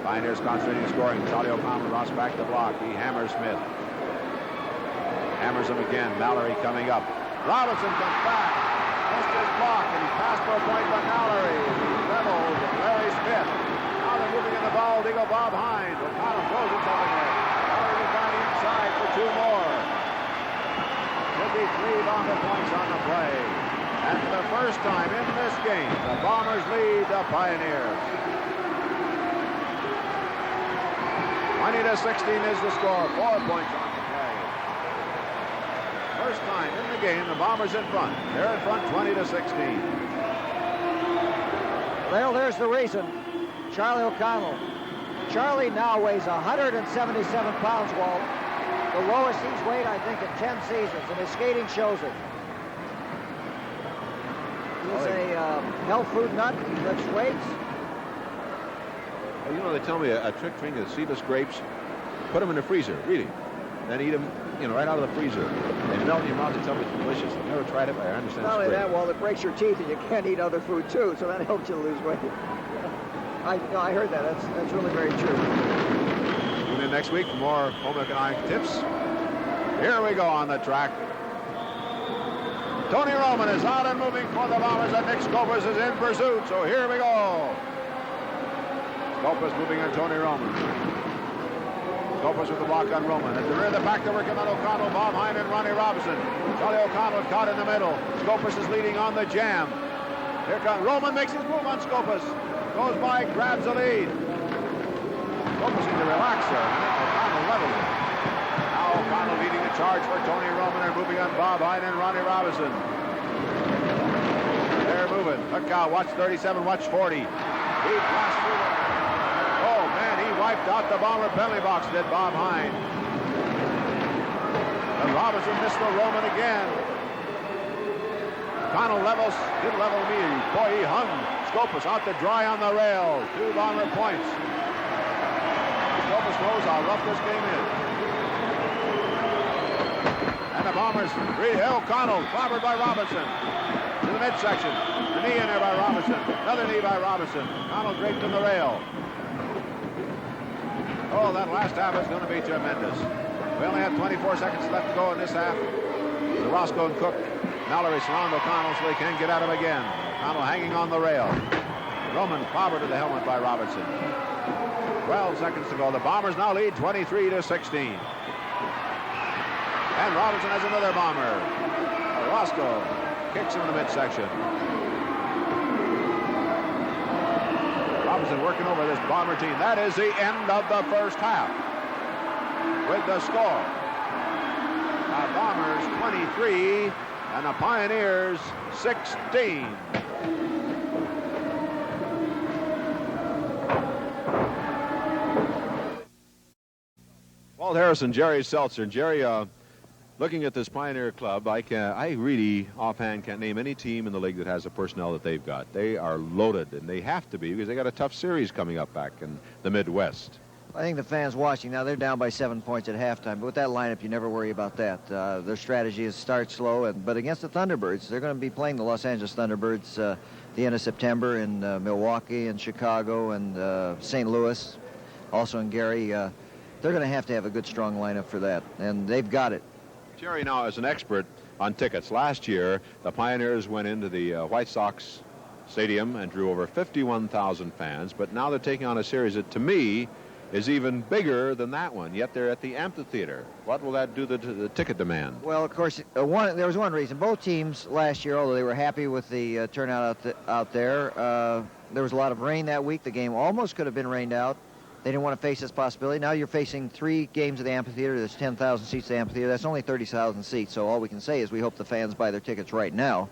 Pioneers concentrating on scoring. Charlie O'Connell, Ross back to block. He hammers Smith. Hammers him again. Mallory coming up. Robinson comes back. Missed his block, and he passed for a point by Mallory. Leveled Larry Smith. Now they're moving in the ball. Eagle Bob Hine. O'Connell throws it over there. Mallory was down the inside for 2 more. Could be 3 Bomber points on the play. And for the first time in this game, the Bombers lead the Pioneers. 20-16 is the score. 4 points on the play. First time in the game, the Bombers in front. They're in front 20-16. Well, there's the reason. Charlie O'Connell. Charlie now weighs 177 pounds, Walt. The lowest he's weighed, I think, in 10 seasons, and his skating shows it. He's a health food nut. He lifts weights. Well, you know, they tell me a trick thing is seedless grapes, put them in the freezer, really. Then eat them, right out of the freezer. They melt in your mouth. They tell me it's delicious. I've never tried it, but I understand Not it's only great. that, well, it breaks your teeth, and you can't eat other food, too, so that helps you lose weight. I heard that. That's really very true. Tune in next week for more home economic tips. Here we go on the track. Tony Roman is out and moving for the Bombers, and Nick Skopas is in pursuit. So here we go. Skopas moving on Tony Roman. Skopas with the block on Roman. At the rear of the pack, they're working on O'Connell, Bob Hine, and Ronnie Robinson. Charlie O'Connell caught in the middle. Skopas is leading on the jam. Here comes Roman, makes his move on Skopas. Goes by, grabs the lead. Skopas needs to relax there. O'Connell levels it. Now O'Connell leading the charge for Tony Roman and moving on Bob Hine and Ronnie Robinson. They're moving. Look out, watch 37, watch 40. He passed through there. Oh, man, he wiped out the Bomber penalty box, did Bob Hine. And Robinson missed the Roman again. O'Connell didn't level me. Boy, he hung Skopas out to dry on the rail. 2 Bomber points. Skopas knows how rough this game is. And the Bombers, O'Connell, clobbered by Robinson. To the midsection. A knee in there by Robinson. Another knee by Robinson. O'Connell draped in the rail. Oh, that last half is going to be tremendous. We only have 24 seconds left to go in this half. The Roscoe and Cook, Mallory surround O'Connell so they can get at him again. O'Connell hanging on the rail. Roman clobbered to the helmet by Robinson. 12 seconds to go. The Bombers now lead 23-16. And Robinson has another bomber. Roscoe kicks him in the midsection. Robinson working over this Bomber team. That is the end of the first half. With the score. The Bombers 23 and the Pioneers 16. Walt Harrison, Jerry Seltzer. Jerry, looking at this Pioneer club, I really offhand can't name any team in the league that has the personnel that they've got. They are loaded, and they have to be because they got a tough series coming up back in the Midwest. I think the fans watching now, they're down by 7 points at halftime, but with that lineup, you never worry about that. Their strategy is start slow, but against the Thunderbirds, they're going to be playing the Los Angeles Thunderbirds the end of September in Milwaukee and Chicago and St. Louis, also in Gary. They're going to have a good, strong lineup for that, and they've got it. Jerry now is an expert on tickets. Last year, the Pioneers went into the White Sox stadium and drew over 51,000 fans. But now they're taking on a series that, to me, is even bigger than that one, yet they're at the amphitheater. What will that do to the ticket demand? Well, of course, there was one reason. Both teams last year, although they were happy with the turnout out there, there was a lot of rain that week. The game almost could have been rained out. They didn't want to face this possibility. Now you're facing 3 games at the amphitheater. There's 10,000 seats at the amphitheater. That's only 30,000 seats, so all we can say is we hope the fans buy their tickets right now,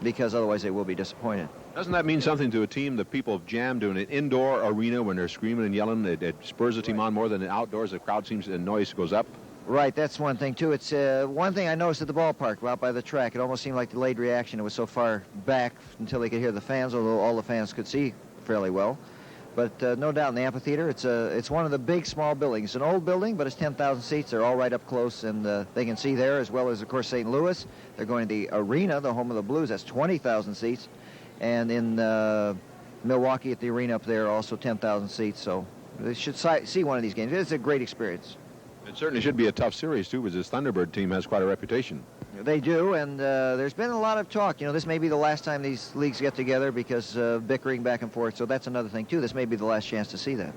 because otherwise they will be disappointed. Doesn't that mean something to a team that people have jammed to an indoor arena when they're screaming and yelling? It spurs the team on more than outdoors. The crowd seems, the noise goes up. Right, that's one thing, too. It's one thing I noticed at the ballpark out by the track. It almost seemed like delayed reaction. It was so far back until they could hear the fans, although all the fans could see fairly well. But no doubt in the amphitheater, it's one of the big, small buildings. It's an old building, but it's 10,000 seats. They're all right up close, and they can see there, as well as, of course, St. Louis. They're going to the arena, the home of the Blues. That's 20,000 seats. And in Milwaukee at the arena up there, also 10,000 seats. So they should see one of these games. It's a great experience. It certainly should be a tough series, too, because this Thunderbird team has quite a reputation. They do, and there's been a lot of talk. You know, this may be the last time these leagues get together because of bickering back and forth. So that's another thing, too. This may be the last chance to see that.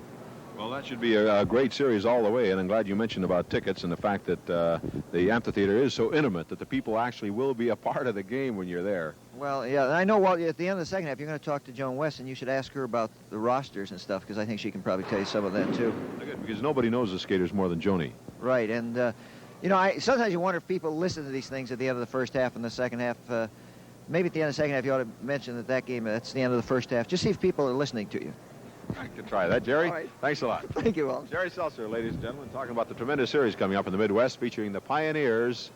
Well, that should be a great series all the way, and I'm glad you mentioned about tickets and the fact that the amphitheater is so intimate that the people actually will be a part of the game when you're there. Well, yeah, I know. Well, at the end of the second half, you're going to talk to Joan Weston. You should ask her about the rosters and stuff, because I think she can probably tell you some of that, too. Good, because nobody knows the skaters more than Joni. Right, and, you know, sometimes you wonder if people listen to these things at the end of the first half and the second half. Maybe at the end of the second half, you ought to mention that game, that's the end of the first half. Just see if people are listening to you. I could try that, Jerry. All right. Thanks a lot. Thank you, Will. Jerry Seltzer, ladies and gentlemen, talking about the tremendous series coming up in the Midwest featuring the Pioneers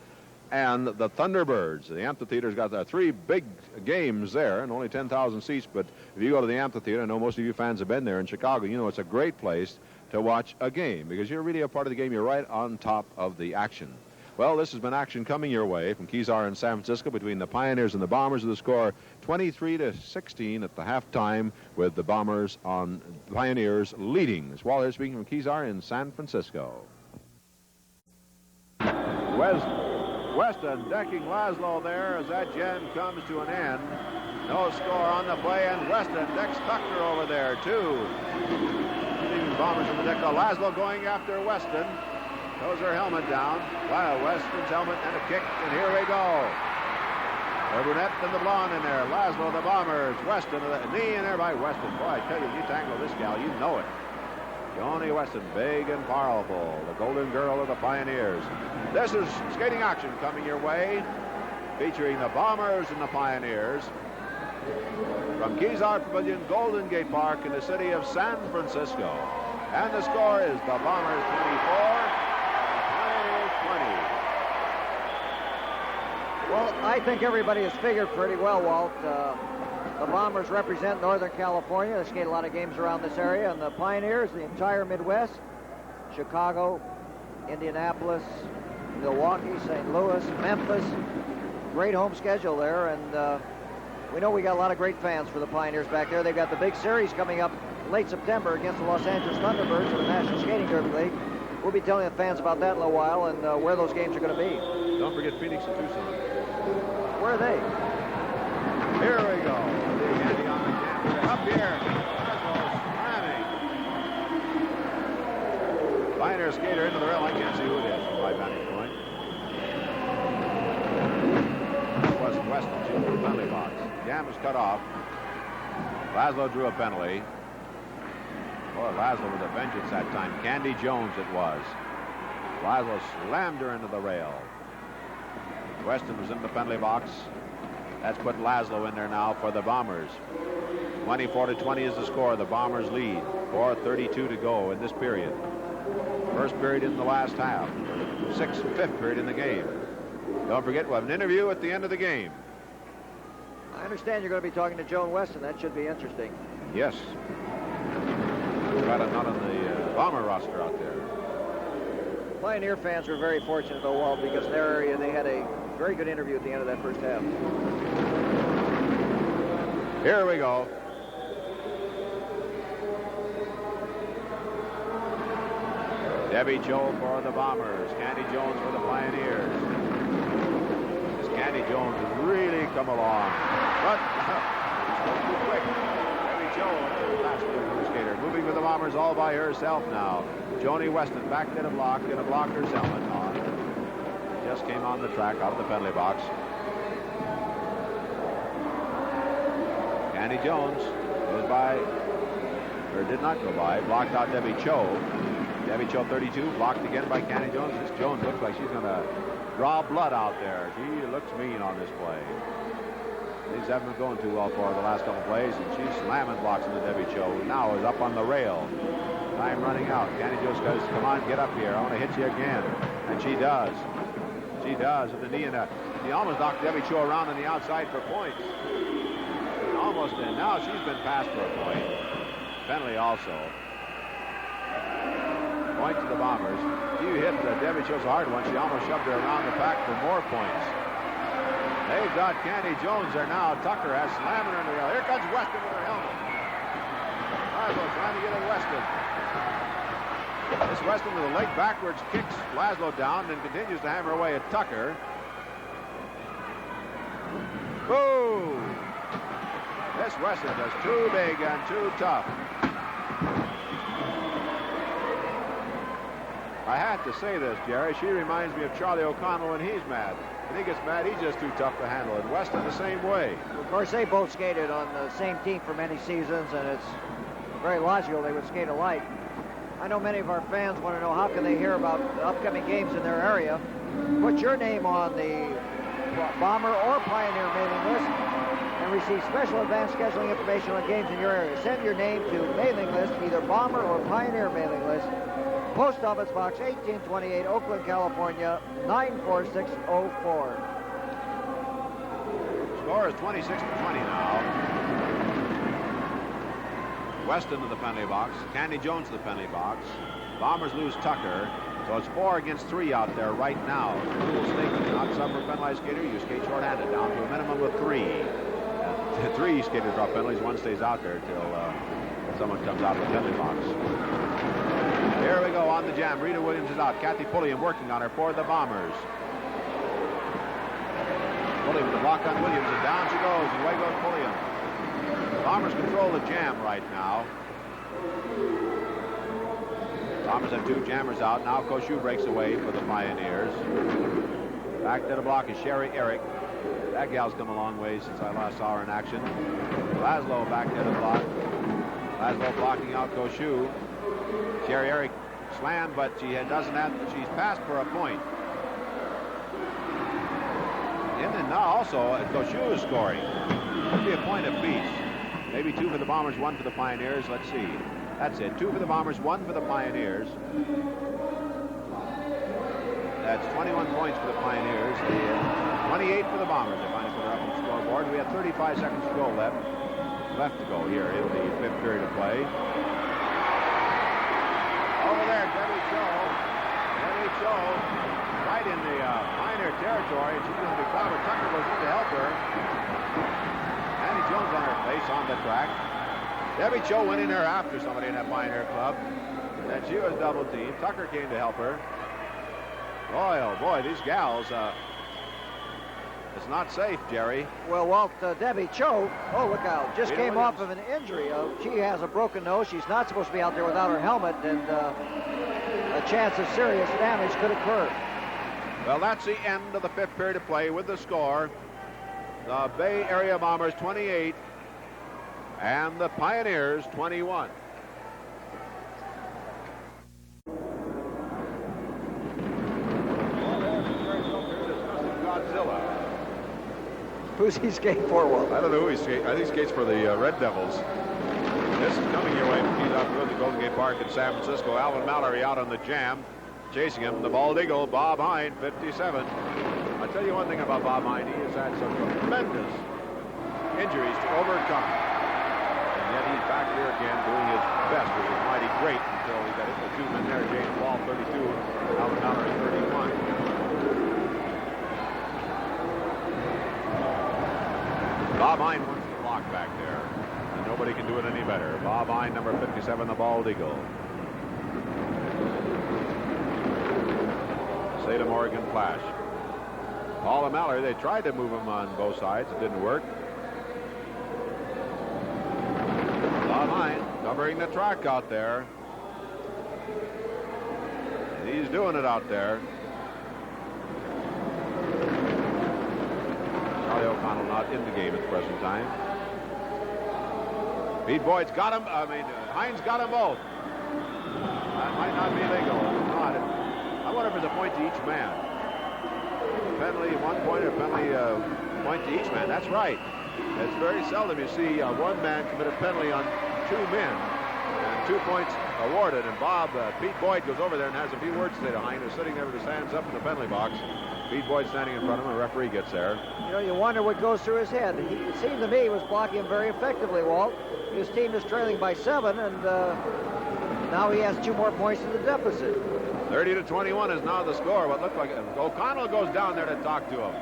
and the Thunderbirds. The amphitheater's got 3 big games there and only 10,000 seats, but if you go to the amphitheater, I know most of you fans have been there in Chicago, you know it's a great place to watch a game because you're really a part of the game. You're right on top of the action. Well, this has been action coming your way from Kezar in San Francisco between the Pioneers and the Bombers, with the score 23-16 at the halftime, with the Bombers on Pioneers leading. It's Wall here speaking from Kezar in San Francisco. Weston decking Laszlo there as that gen comes to an end. No score on the play, and Weston decks Tucker over there, too. Leaving Bombers in the deck. Laszlo going after Weston. Throws her helmet down. Wow, Weston's helmet and a kick, and here we go. The brunette and the blonde in there. Laszlo, the Bombers. Weston, the knee in there by Weston. Boy, I tell you, you tangle this gal, you know it. Joni Weston, big and powerful. The golden girl of the Pioneers. This is skating action coming your way, featuring the Bombers and the Pioneers. From Kezar Pavilion, Golden Gate Park in the city of San Francisco. And the score is the Bombers 24. Well, I think everybody has figured pretty well, Walt. The Bombers represent Northern California. They skate a lot of games around this area. And the Pioneers, the entire Midwest, Chicago, Indianapolis, Milwaukee, St. Louis, Memphis. Great home schedule there. And we know we got a lot of great fans for the Pioneers back there. They've got the big series coming up late September against the Los Angeles Thunderbirds for the National Skating Derby League. We'll be telling the fans about that in a little while and where those games are going to be. Don't forget Phoenix and Tucson. Where are they? Here we go. Big Andy on the camera. Up here. Slamming. Pioneer skater into the rail. I can't see who it is from my vantage point. That wasn't Weston. She was in the penalty box. Jam was cut off. Laszlo drew a penalty. Boy, Laszlo with a vengeance that time. Candy Jones it was. Laszlo slammed her into the rail. Weston was in the penalty box. That's put Laszlo in there now for the Bombers. 24-20 is the score. The Bombers lead. 4:32 to go in this period. First period in the last half. Fifth period in the game. Don't forget, we'll have an interview at the end of the game. I understand you're going to be talking to Joan Weston. That should be interesting. Yes. Got not on the Bomber roster out there. Pioneer fans were very fortunate, though, Walt, because in their area they had a very good interview at the end of that first half. Here we go. Debbie Joe for the Bombers. Candy Jones for the Pioneers. This Candy Jones is really come along. But it's too quick. Debbie Joe, last skater, moving with the Bombers all by herself now. Joni Weston back to the block, going to block her helmet on. Just came on the track out of the penalty box. Candy Jones goes by, or did not go by, blocked out Debbie Cho. Debbie Cho 32, blocked again by Candy Jones. This Jones looks like she's going to draw blood out there. She looks mean on this play. Things haven't been going too well for her the last couple plays, and she's slamming blocks into Debbie Cho. Now is up on the rail. Time running out. Candy Jones goes, come on, get up here. I want to hit you again. And she does. She does with the knee in the. He almost knocked Debbie Cho around on the outside for points. Almost in. Now she's been passed for a point. Penalty also. Point to the Bombers. She hit Debbie Cho's a hard one. She almost shoved her around the back for more points. They've got Candy Jones there now. Tucker has slamming her in the rail. Here comes Weston with her helmet. Laszlo trying to get at Weston. This Weston with a leg backwards kicks Laszlo down and continues to hammer away at Tucker. Boom! This Weston is too big and too tough. I had to say this, Jerry. She reminds me of Charlie O'Connell when he's mad. When he gets mad, he's just too tough to handle. And Weston the same way. Of course, they both skated on the same team for many seasons, and it's very logical they would skate alike. I know many of our fans want to know how can they hear about the upcoming games in their area. Put your name on the Bomber or Pioneer mailing list and receive special advanced scheduling information on games in your area. Send your name to mailing list, either Bomber or Pioneer mailing list. Post Office Box 1828, Oakland, California, 94604. Score is 26-20 now. Weston to the penalty box. Candy Jones to the penalty box. Bombers lose Tucker. So it's 4 against 3 out there right now. The rule states you cannot suffer a penalized skater. You skate short-handed down to a minimum of 3. 3 skaters drop penalties. 1 stays out there until someone comes out of the penalty box. Here we go on the jam. Rita Williams is out. Kathy Pulliam working on her for the Bombers. Pulliam with the block on Williams, and down she goes, and away goes Pulliam. Bombers control the jam right now. Bombers have 2 jammers out. Now Koshu breaks away for the Pioneers. Back to the block is Sherry Eric. That gal's come a long way since I last saw her in action. Laszlo back to the block. Laszlo blocking out Koshu. Sherry Eric slammed, but she's passed for a point. And then now also Koshu is scoring. Could be a point apiece. Maybe 2 for the Bombers, 1 for the Pioneers. Let's see. That's it. 2 for the Bombers, 1 for the Pioneers. That's 21 points for the Pioneers. 28 for the Bombers. They finally put her up on the scoreboard. We have 35 seconds to go left to go here in the 5th period of play. Over there, Debbie Cho, right in the Pioneer territory, and she's going to be caught. Tucker goes in to help her. Annie Jones on her face on the track. Debbie Cho went in there after somebody in that Pioneer club, and she was double teamed. Tucker came to help her. Boy, oh boy, these gals, it's not safe, Jerry. Well, Walt, Debbie Cho, oh, look out, just came off of an injury. She has a broken nose. She's not supposed to be out there without her helmet, and a chance of serious damage could occur. Well, that's the end of the 5th period of play with the score. The Bay Area Bombers 28 and the Pioneers 21. Godzilla. Who's he skating for, Walt? I don't know who he's skating. I think he skates for the Red Devils. This is coming your way from Keys out the Golden Gate Park in San Francisco. Alvin Mallory out on the jam. Chasing him, the Bald Eagle, Bob Hine, 57. I'll tell you one thing about Bob Hine. He has had some tremendous injuries to overcome. And yet he's back here again doing his best, which is mighty great until he got hit with 2 men there. James Wall, 32. Alvin Mallory, 31. Bob Hine wants the block back there. And nobody can do it any better. Bob Hine, number 57, the Bald Eagle. Salem, Oregon Flash. Hall and Mallory, they tried to move him on both sides. It didn't work. Bob Hine covering the track out there. He's doing it out there. Charlie O'Connell not in the game at the present time. Pete Boyd's got him. Hines got them both. That might not be legal. It's not. I wonder if there's a point to each man. Penalty, 1 point, or penalty point to each man. That's right. It's very seldom you see one man commit a penalty on 2 men and 2 points awarded. And Pete Boyd goes over there and has a few words to say to Hine, who's sitting there with his hands up in the penalty box. Pete Boyd standing in front of him. The referee gets there. You know, you wonder what goes through his head. It seemed to me he was blocking him very effectively, Walt. His team is trailing by 7, and now he has 2 more points in the deficit. 30-21 is now the score. What looked like O'Connell goes down there to talk to him.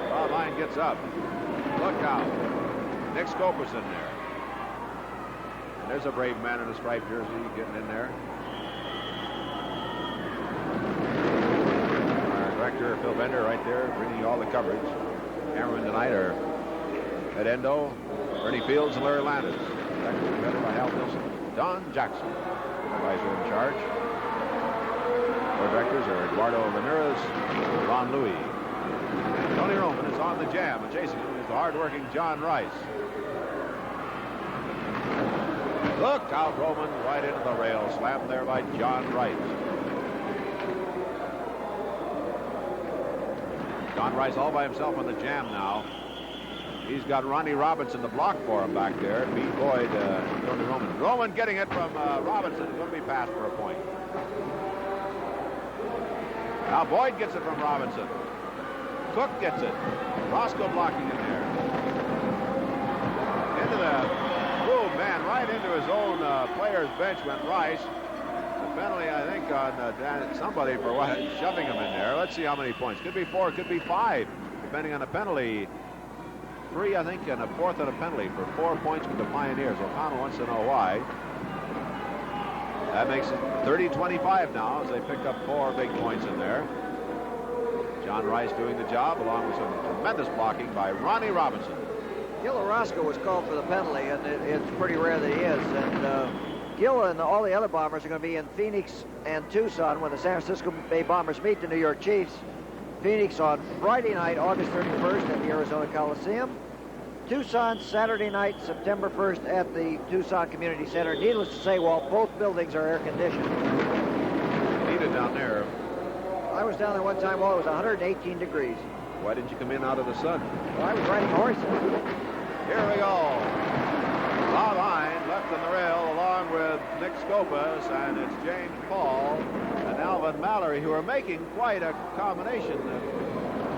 Bob Hine gets up. Look out. Nick Scopa's in there. And there's a brave man in a striped jersey getting in there. Our director, Phil Bender, right there, bringing you all the coverage. Cameramen tonight are Ed Endo, Ernie Fields, and Larry Landis. Directed together by Hal Wilson. Don Jackson, supervisor in charge. Our directors are Eduardo Ramirez, Ron Louie. And Tony Roman is on the jam, and chasing him is the hard-working John Rice. Look out, Roman, right into the rail. Slammed there by John Rice. John Rice all by himself on the jam now. He's got Ronnie Robinson to block for him back there. Pete Boyd, Tony Roman. Roman getting it from Robinson. It's going to be passed for a point. Now Boyd gets it from Robinson. Cook gets it. Roscoe blocking in there. Into the move, man, right into his own player's bench went Rice. The penalty, I think, on somebody for shoving him in there. Let's see how many points. Could be 4, could be 5, depending on the penalty. 3, I think, and a 4th and a penalty for 4 points with the Pioneers. O'Connell wants to know why. That makes it 30-25 now as they pick up 4 big points in there. John Rice doing the job along with some tremendous blocking by Ronnie Robinson. Gil Orozco was called for the penalty, and it's pretty rare that he is. And Gil and all the other Bombers are going to be in Phoenix and Tucson when the San Francisco Bay Bombers meet the New York Chiefs. Phoenix on Friday night, August 31st at the Arizona Coliseum. Tucson, Saturday night, September 1st at the Tucson Community Center. Needless to say, Walt, both buildings are air-conditioned. Needed down there. I was down there one time, Walt, it was 118 degrees. Why didn't you come in out of the sun? Well, I was riding horses. Here we go. Bob Hine left on the rail along with Nick Scopas, and it's James Paul and Alvin Mallory, who are making quite a combination of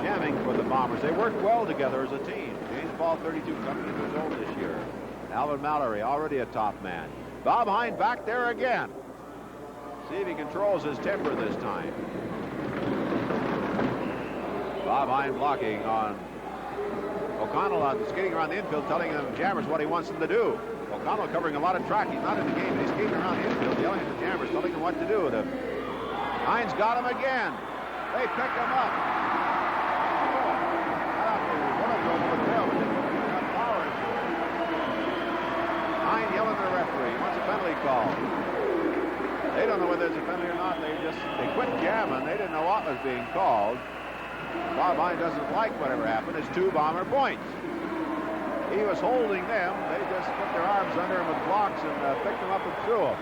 jamming for the Bombers. They work well together as a team. James Paul, 32, coming into his own this year. Alvin Mallory, already a top man. Bob Hine back there again. See if he controls his temper this time. Bob Hine blocking on O'Connell skating around the infield, telling them jammers what he wants them to do. O'Connell covering a lot of track. He's not in the game, but he's skating around the infield, yelling at the jammers, telling them what to do. Hine's got him again. They pick him up. Hine yelling at the referee. He wants a penalty call. They don't know whether it's a penalty or not. They quit jamming. They didn't know what was being called. Bob Hine doesn't like whatever happened. It's 2 Bomber points. He was holding them. They just put their arms under him with blocks and picked them up and threw them.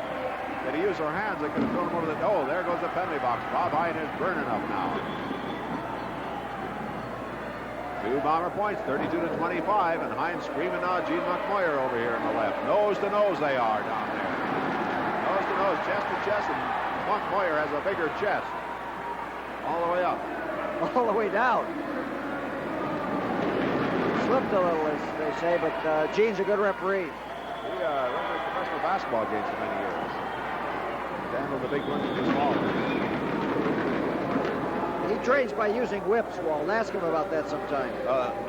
Had he used their hands, they could have thrown him over the... Oh, there goes the penalty box. Bob Hine is burning up now. 2 Bomber points, 32-25, and Hine screaming now. Gene McMoyer over here on the left. Nose to nose they are down there. Nose to nose, chest to chest, and McMoyer has a bigger chest. All the way up. All the way down. Slipped a little, as they say, but Gene's a good referee. He refereed professional basketball games for many years. He's handled the big ones and the small ones. He trains by using whips, Walt. Ask him about that sometime.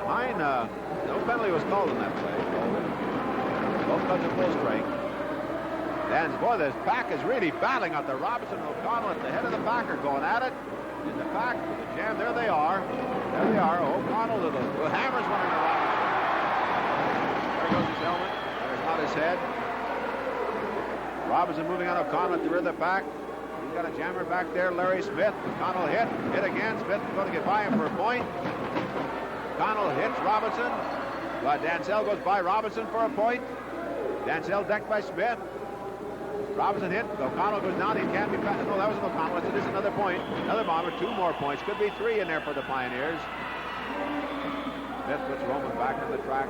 Hine, no penalty was called in that play. Both cuts at full strength. Boy, this pack is really battling out there. Robinson and O'Connell at the head of the pack are going at it. In the pack back to the jam. There they are. There they are. O'Connell to the hammers one into Robinson. There goes his helmet. There's not his head. Robinson moving on O'Connell at the rear of the pack. He's got a jammer back there, Larry Smith. O'Connell hit again. Smith is going to get by him for a point. O'Connell hits Robinson. But Dansell goes by Robinson for a point. Dansell decked by Smith. Robinson hit. O'Connell goes down. He can't be back. No, that was O'Connell. It is another point. Another bomber. 2 more points. Could be 3 in there for the Pioneers. Smith puts Roman back on the track.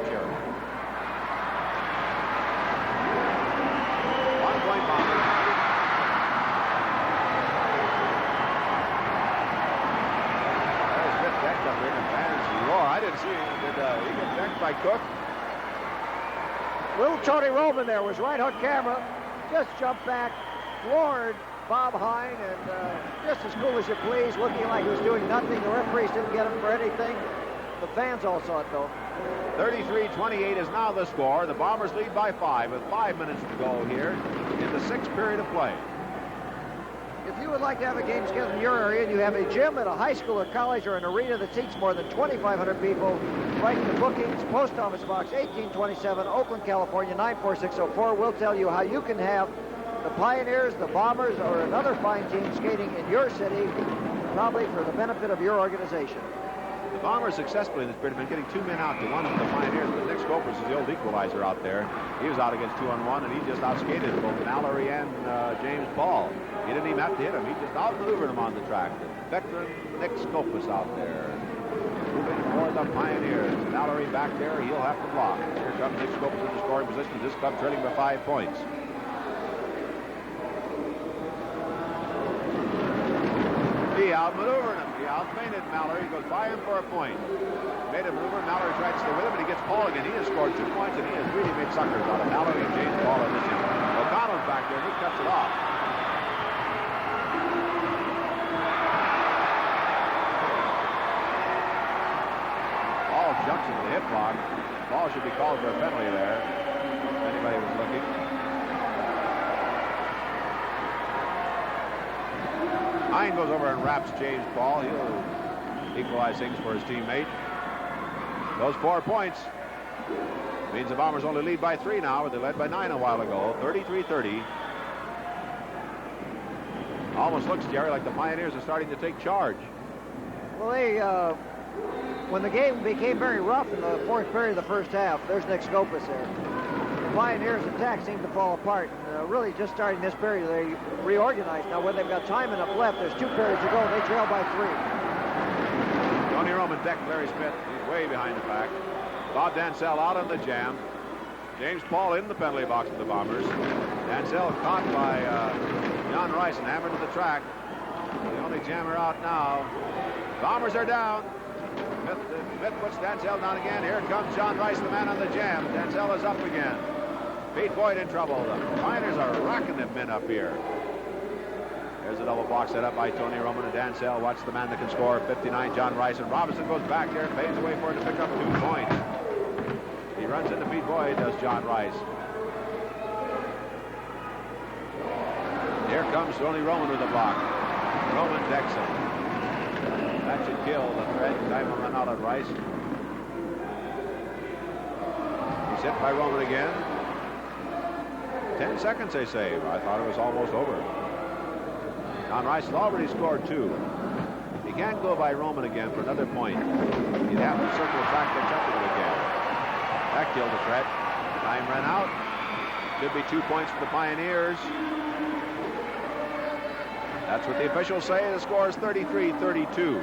Sure. 1-point bomber. There's Smith decked up there. And fans roar. I didn't see him. Did he get decked by Cook? Little Tony Roman there was right hook camera. Just jumped back, floored Bob Hine, and just as cool as you please, looking like he was doing nothing. The referees didn't get him for anything. The fans all saw it, though. 33-28 is now the score. The Bombers lead by 5 with 5 minutes to go here in the 6th period of play. If you would like to have a game scheduled in your area and you have a gym at a high school or college or an arena that seats more than 2,500 people, write the bookings, Post Office Box 1827, Oakland, California, 94604. We'll tell you how you can have the Pioneers, the Bombers, or another fine team skating in your city, probably for the benefit of your organization. The Bombers successfully in this period have been getting 2 men out to 1 of the Pioneers, but Nick Scopus is the old equalizer out there. He was out against 2-on-1, and he just outskated both Mallory and James Paul. He didn't even have to hit him. He just outmaneuvered him on the track. The veteran Nick Scopus out there. Moving for the Pioneers. Mallory back there. He'll have to block. Here comes Nick Scopus in the scoring position. This club trailing by 5 points. He outmaneuvered him. He outfeinted Mallory. He goes by him for a point. Made a maneuver. Mallory tried to stay with him, and he gets Paul again. He has scored 2 points, and he has really made suckers out of Mallory and James Paul in this inning. O'Connell's back there. He cuts it off. Paul jumps into the hip block. Paul should be called for a penalty there, if anybody was looking. Hine goes over and wraps James Paul. He'll equalize things for his teammate. Those 4 points means the Bombers only lead by 3 now, but they led by 9 a while ago. 33-30. Almost looks, Jerry, like the Pioneers are starting to take charge. Well, they, when the game became very rough in the 4th period of the first half, there's Nick Scopus there. The Pioneers' attack seemed to fall apart. And, really, just starting this period, they reorganized. Now, when they've got time enough left, there's 2 periods to go. They trail by 3. Tony Roman decked Larry Smith. He's way behind the pack. Bob Dansell out on the jam. James Paul in the penalty box for the Bombers. Dansell caught by John Rice and hammered to the track. The only jammer out now. Bombers are down. Smith puts Dansell down again. Here comes John Rice, the man on the jam. Dansell is up again. Pete Boyd in trouble. The Pioneers are racking them men up here. There's a double block set up by Tony Roman and Dansell. Watch the man that can score. 59, John Rice. And Robinson goes back there and paves the way for him to pick up 2 points. He runs into Pete Boyd, does John Rice. Here comes Tony Roman with the block. Roman decks him. That should kill the threat. Time will run out of Rice. He's hit by Roman again. 10 seconds, they say. I thought it was almost over. John Rice has already scored 2. He can't go by Roman again for another point. He'd have to circle the track and jump it again. That killed the threat. Time ran out. Should be 2 points for the Pioneers. That's what the officials say. The score is 33-32.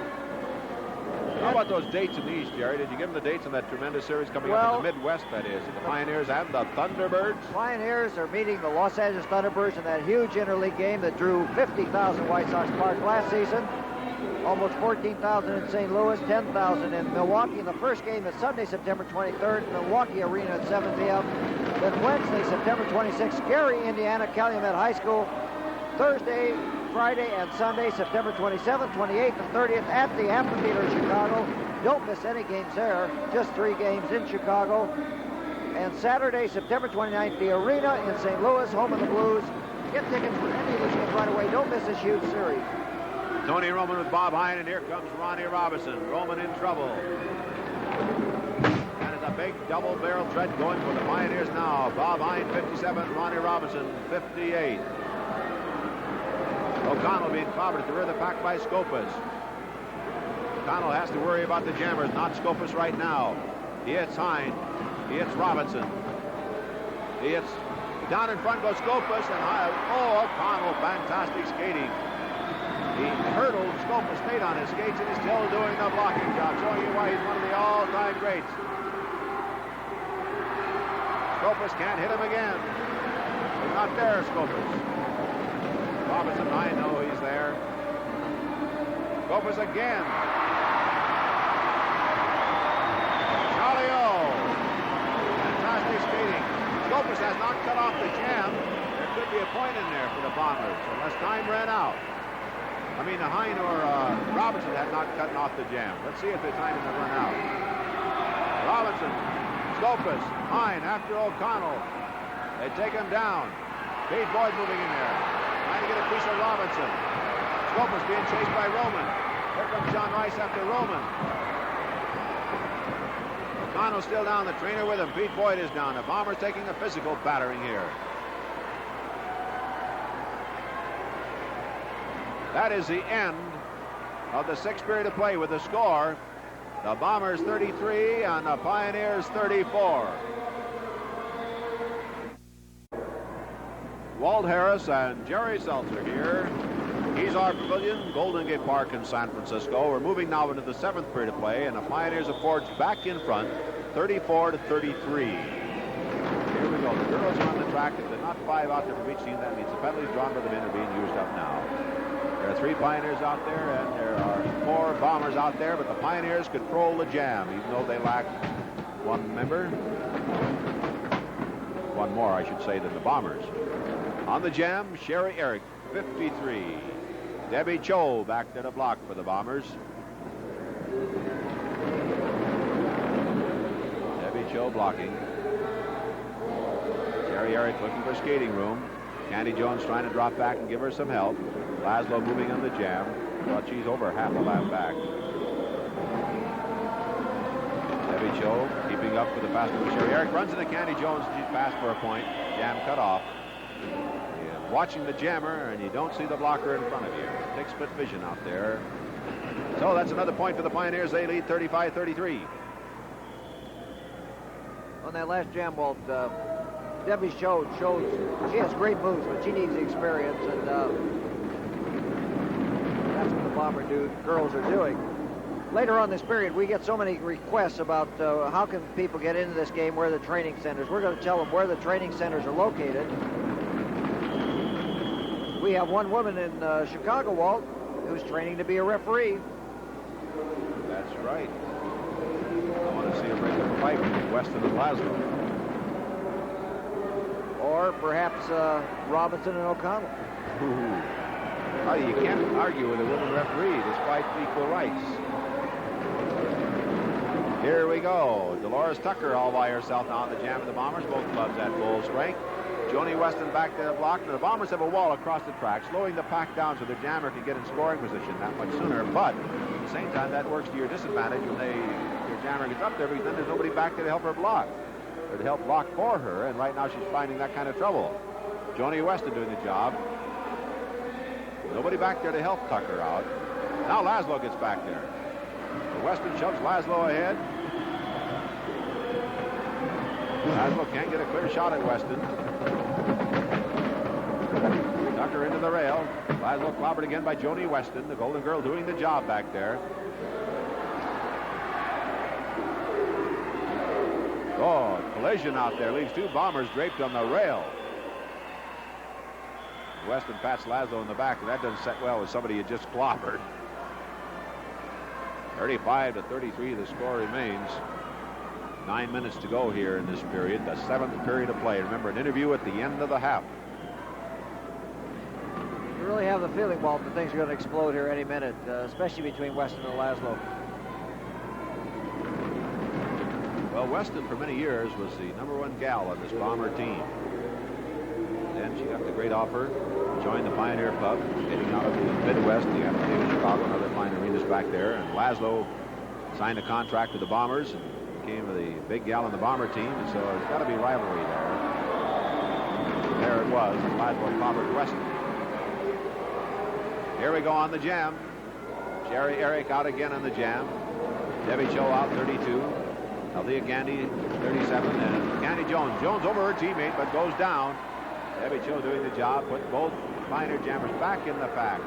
How about those dates in the East, Jerry? Did you give them the dates on that tremendous series coming up in the Midwest, that is? The Pioneers and the Thunderbirds? Pioneers are meeting the Los Angeles Thunderbirds in that huge interleague game that drew 50,000 White Sox Park last season. Almost 14,000 in St. Louis, 10,000 in Milwaukee. And the first game is Sunday, September 23rd, Milwaukee Arena at 7 p.m. Then Wednesday, September 26th, Gary, Indiana, Calumet High School. Thursday, Friday, and Sunday, September 27th, 28th, and 30th at the Amphitheater in Chicago. Don't miss any games there. Just 3 games in Chicago. And Saturday, September 29th, the Arena in St. Louis, home of the Blues. Get tickets for any of these games right away. Don't miss this huge series. Tony Roman with Bob Hine, and here comes Ronnie Robinson. Roman in trouble. And it's a big double-barrel threat going for the Pioneers now. Bob Hine, 57, Ronnie Robinson, 58. O'Connell being clobbered at the rear of the pack by Skopas. O'Connell has to worry about the jammers, not Skopas right now. He hits Hine. He hits Robinson. He hits down in front goes Skopas, and O'Connell, fantastic skating. He hurdled Skopas, stayed on his skates, and he's still doing the blocking job, showing you why he's one of the all-time greats. Skopas can't hit him again. He's not there, Skopas. Robinson, I know he's there. Skopas again. Charlie O. Fantastic skating. Skopas has not cut off the jam. There could be a point in there for the Bombers, unless time ran out. I mean, Hine or Robinson had not cut off the jam. Let's see if the time has run out. Robinson, Skopas, Hine after O'Connell. They take him down. Pete Boyd moving in there. Trying to get a piece of Robinson. Skopas being chased by Roman. Here comes John Rice after Roman. O'Connell still down. The trainer with him. Pete Boyd is down. The Bombers taking a physical battering here. That is the end of the sixth period of play with the score. The Bombers 33 and the Pioneers 34. Walt Harris and Jerry Seltzer here. Kezar Pavilion, Golden Gate Park in San Francisco. We're moving now into the seventh period of play, and the Pioneers have forged back in front, 34-33. Here we go. The girls are on the track. If they're not five out there from each team, that means the penalties drawn by the men are being used up now. There are 3 Pioneers out there, and there are 4 Bombers out there, but the Pioneers control the jam, even though they lack one member. One more, I should say, than the Bombers. On the jam, Sherry Eric, 53. Debbie Cho back to the block for the Bombers. Debbie Cho blocking. Sherry Eric looking for skating room. Candy Jones trying to drop back and give her some help. Laszlo moving on the jam, but she's over half a lap back. Debbie Cho keeping up with the pass from Sherry Eric. Runs into Candy Jones. She's passed for a point. Jam cut off. You're watching the jammer, and you don't see the blocker in front of you. Take split vision out there. So that's another point for the Pioneers. They lead 35-33. On that last jam, Walt, Debbie shows she has great moves, but she needs the experience, and that's what the Bomber girls are doing. Later on this period, we get so many requests about how can people get into this game, where are the training centers. We're going to tell them where the training centers are located. We have one woman in Chicago, Walt, who's training to be a referee. That's right. I want to see a regular fight between Weston and Laszlo. Or perhaps Robinson and O'Connell. Oh, you can't argue with a woman referee despite equal rights. Here we go. Dolores Tucker all by herself now in the jam of the Bombers. Both clubs at full strength. Joni Weston back to the block. Now the Bombers have a wall across the track, slowing the pack down so the jammer can get in scoring position that much sooner. But at the same time, that works to your disadvantage when your jammer gets up there, because then there's nobody back there to help her block, or to help block for her. And right now she's finding that kind of trouble. Joni Weston doing the job. Nobody back there to help Tucker out. Now Laszlo gets back there. Weston shoves Laszlo ahead. Laszlo can't get a clear shot at Weston. Tucker into the rail. Laszlo clobbered again by Joni Weston, the Golden Girl doing the job back there. Oh, collision out there leaves 2 Bombers draped on the rail. Weston pats Laszlo in the back, and that doesn't set well with somebody you just clobbered. 35-33, the score remains. 9 minutes to go here in this period, the 7th period of play. Remember, an interview at the end of the half. You really have the feeling, Walt, that things are going to explode here any minute, especially between Weston and Laszlo. Well, Weston for many years was the #1 gal on this Bomber team. Then she got the great offer joined the Pioneer Club, heading out of the Midwest, the amphitheater of Chicago, another fine arenas back there. And Laszlo signed a contract with the Bombers and became the big gal on the Bomber team. And so there's got to be rivalry there. There it was. Laszlo clobbered Weston. Here we go on the jam. Sherry Eric out again on the jam. Debbie Cho out 32. Althea Gandy 37. And Candy Jones. Jones over her teammate, but goes down. Debbie Cho doing the job, put both Pioneer jammers back in the pack.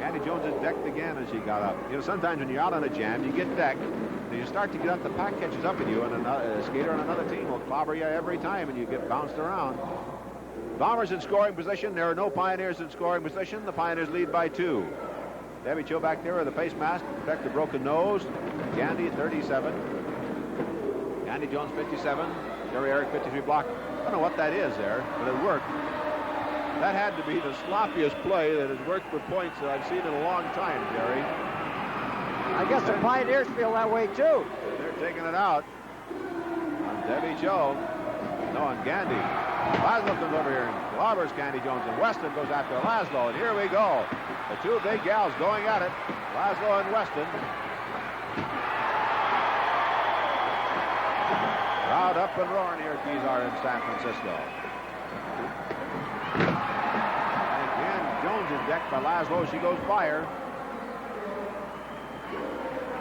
Candy Jones is decked again as she got up. You know, sometimes when you're out on a jam, you get decked, and you start to get up, the pack catches up with you, and a skater on another team will clobber you every time, and you get bounced around. Bombers in scoring position. There are no Pioneers in scoring position. The Pioneers lead by 2. Debbie Cho back there with a face mask to protect the broken nose. Gandy 37. Candy Jones 57. Sherry Eric 53 block. I don't know what that is there, but it worked. That had to be the sloppiest play that has worked for points that I've seen in a long time, Jerry. I guess the Pioneers feel that way, too. They're taking it out on Debbie Cho. No, on Gandy. Laszlo comes over here and clobbers Candy Jones, and Weston goes after Laszlo, and here we go. The two big gals going at it, Laszlo and Weston. Crowd up and roaring here at Kezar in San Francisco. And again, Jones is decked by Laszlo. She goes fire.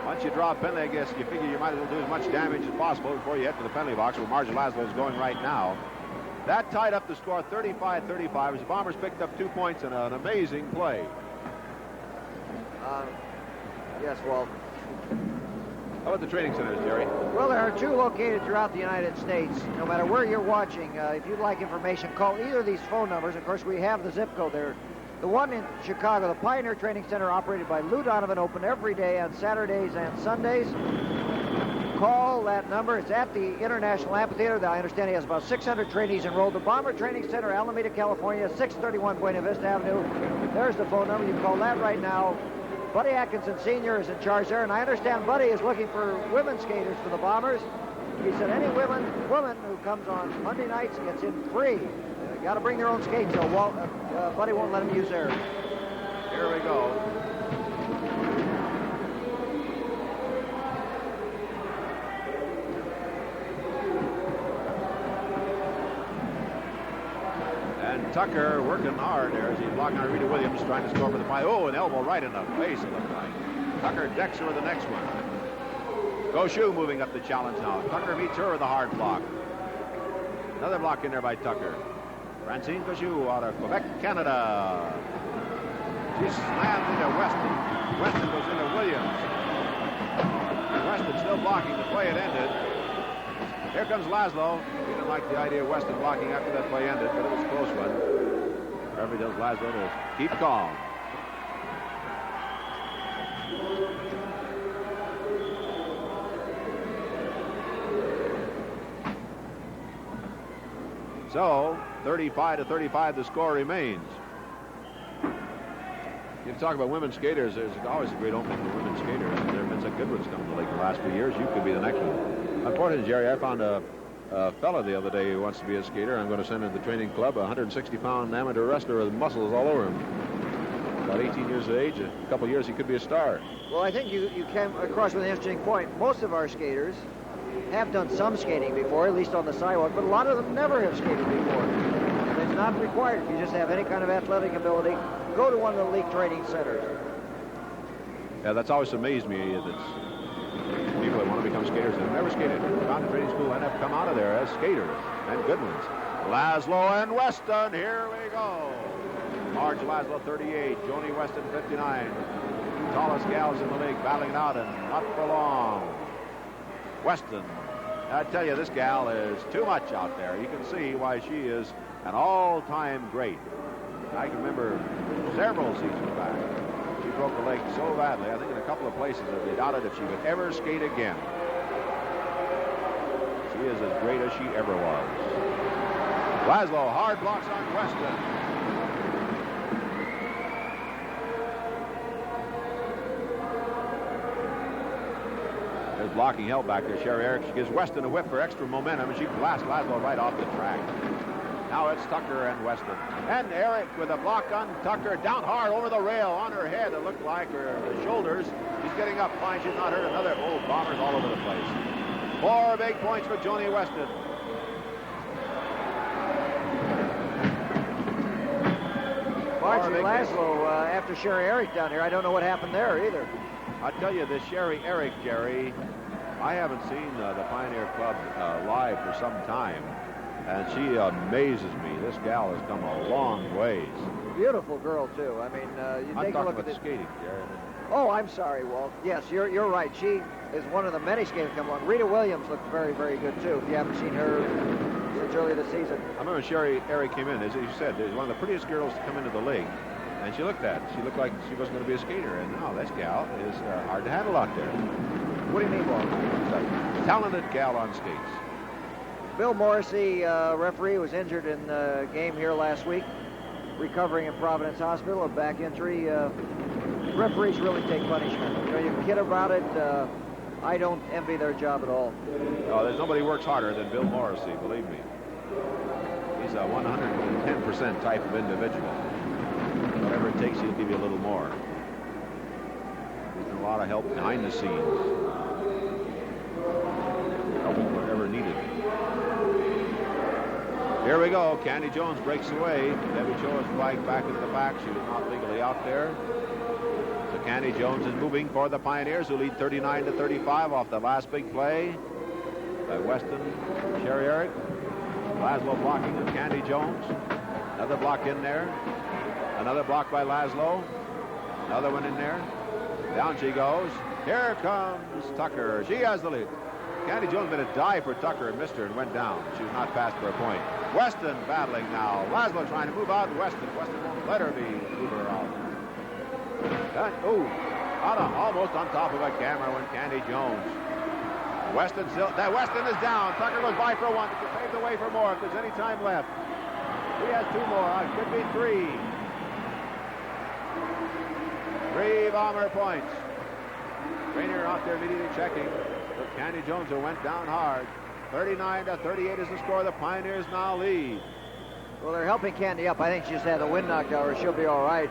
Once you draw a penalty, I guess you figure you might as well do as much damage as possible before you head to the penalty box, where Marja Laszlo is going right now. That tied up the score 35-35 as the Bombers picked up 2 points in an amazing play. Yes, well. How about the training centers, Jerry? Well, there are 2 located throughout the United States. No matter where you're watching, if you'd like information, call either of these phone numbers. Of course, we have the zip code there. The one in Chicago, the Pioneer Training Center, operated by Lou Donovan, open every day on Saturdays and Sundays. Call that number. It's at the International Amphitheater. I understand he has about 600 trainees enrolled. The Bomber Training Center, Alameda, California, 631 Buena Vista Avenue. There's the phone number. You call that right now. Buddy Atkinson Sr. is in charge there, and I understand Buddy is looking for women skaters for the Bombers. He said any woman who comes on Monday nights gets in free. Got to bring their own skates, so Buddy won't let them use theirs. Here we go. And Tucker working hard there as he's blocking on Rita Williams, trying to score for the Pioneers. Oh, an elbow right in the face, it looked like. Tucker decks her with the next one. Goshu moving up the challenge now. Tucker meets her with a hard block. Another block in there by Tucker. Francine Goshu out of Quebec, Canada. She slams into Weston. Weston goes into Williams. Weston still blocking. The play had ended. Here comes Laszlo. He didn't like the idea of Weston blocking after that play ended, but it was a close one. Referee tells Laszlo to keep calm. So, 35-35, the score remains. You talk about women skaters, there's always a great opening for women skaters. There have been some good ones coming to the league the last few years. You could be the next one. Unfortunately, Jerry, I found a fella the other day who wants to be a skater. I'm going to send him to the training club, a 160-pound amateur wrestler with muscles all over him. About 18 years of age, a couple of years he could be a star. Well, I think you came across with an interesting point. Most of our skaters have done some skating before, at least on the sidewalk, but a lot of them never have skated before. And it's not required. If you just have any kind of athletic ability, go to one of the league training centers. Yeah, that's always amazed me. That's people that want to become skaters that have never skated, gone to training school, and have come out of there as skaters, and good ones. Laszlo and Weston, here we go. Marge Laszlo, 38, Joni Weston, 59. Tallest gals in the league battling it out, and not for long. Weston, I tell you, this gal is too much out there. You can see why she is an all-time great. I can remember several seasons back, she broke a leg so badly, I think in a couple of places, that they doubted if she would ever skate again. She is as great as she ever was. Laszlo, hard blocks on Weston. There's blocking help back there. Sherry Eric, she gives Weston a whip for extra momentum, and she blasts Laszlo right off the track. Now it's Tucker and Weston. And Eric with a block on Tucker. Down hard over the rail on her head. It looked like her shoulders. She's getting up fine. She's not hurt. Another bombers all over the place. 4 big points for Joni Weston. Margie Laszlo after Sherry Eric down here. I don't know what happened there either. I tell you, this Sherry Eric, Jerry, I haven't seen the Pioneer Club live for some time, and she amazes me. This gal has come a long ways. Beautiful girl, too. I mean, you take a look at the skating, Jerry. Oh, I'm sorry, Walt. Yes, you're right. She is one of the many skaters come along. Rita Williams looked very, very good, too, if you haven't seen her since early this season. I remember Sherry Eric came in, as you said, one of the prettiest girls to come into the league. And she looked like she wasn't going to be a skater. And now this gal is hard to handle out there. What do you mean, Walt? A talented gal on skates. Bill Morrissey, referee, was injured in the game here last week, recovering in Providence Hospital, a back injury. Referees really take punishment. You know, you can kid about it. I don't envy their job at all. Oh, there's nobody works harder than Bill Morrissey, believe me. He's a 110% type of individual. Whatever it takes, he'll give you a little more. He's been a lot of help behind the scenes. Helping wherever needed. Here we go. Candy Jones breaks away. Debbie Cho is flagged back at the back. She was not legally out there. So Candy Jones is moving for the Pioneers, who lead 39-35 off the last big play by Weston, Sherry Eric. Laszlo blocking with Candy Jones. Another block in there. Another block by Laszlo. Another one in there. Down she goes. Here comes Tucker. She has the lead. Candy Jones made a dive for Tucker and missed her and went down. She was not passed for a point. Weston battling now. Laszlo trying to move out. Weston won't let her move her out. Almost on top of a camera when Candy Jones. Weston is down. Tucker goes by for one. To pave the way for more if there's any time left. He has 2 more. It could be 3. 3 bomber points. Rainer out there immediately checking. But Candy Jones, who went down hard. 39-38 is the score. The Pioneers now lead. Well, they're helping Candy up. I think she's had the wind knocked out of her. She'll be all right.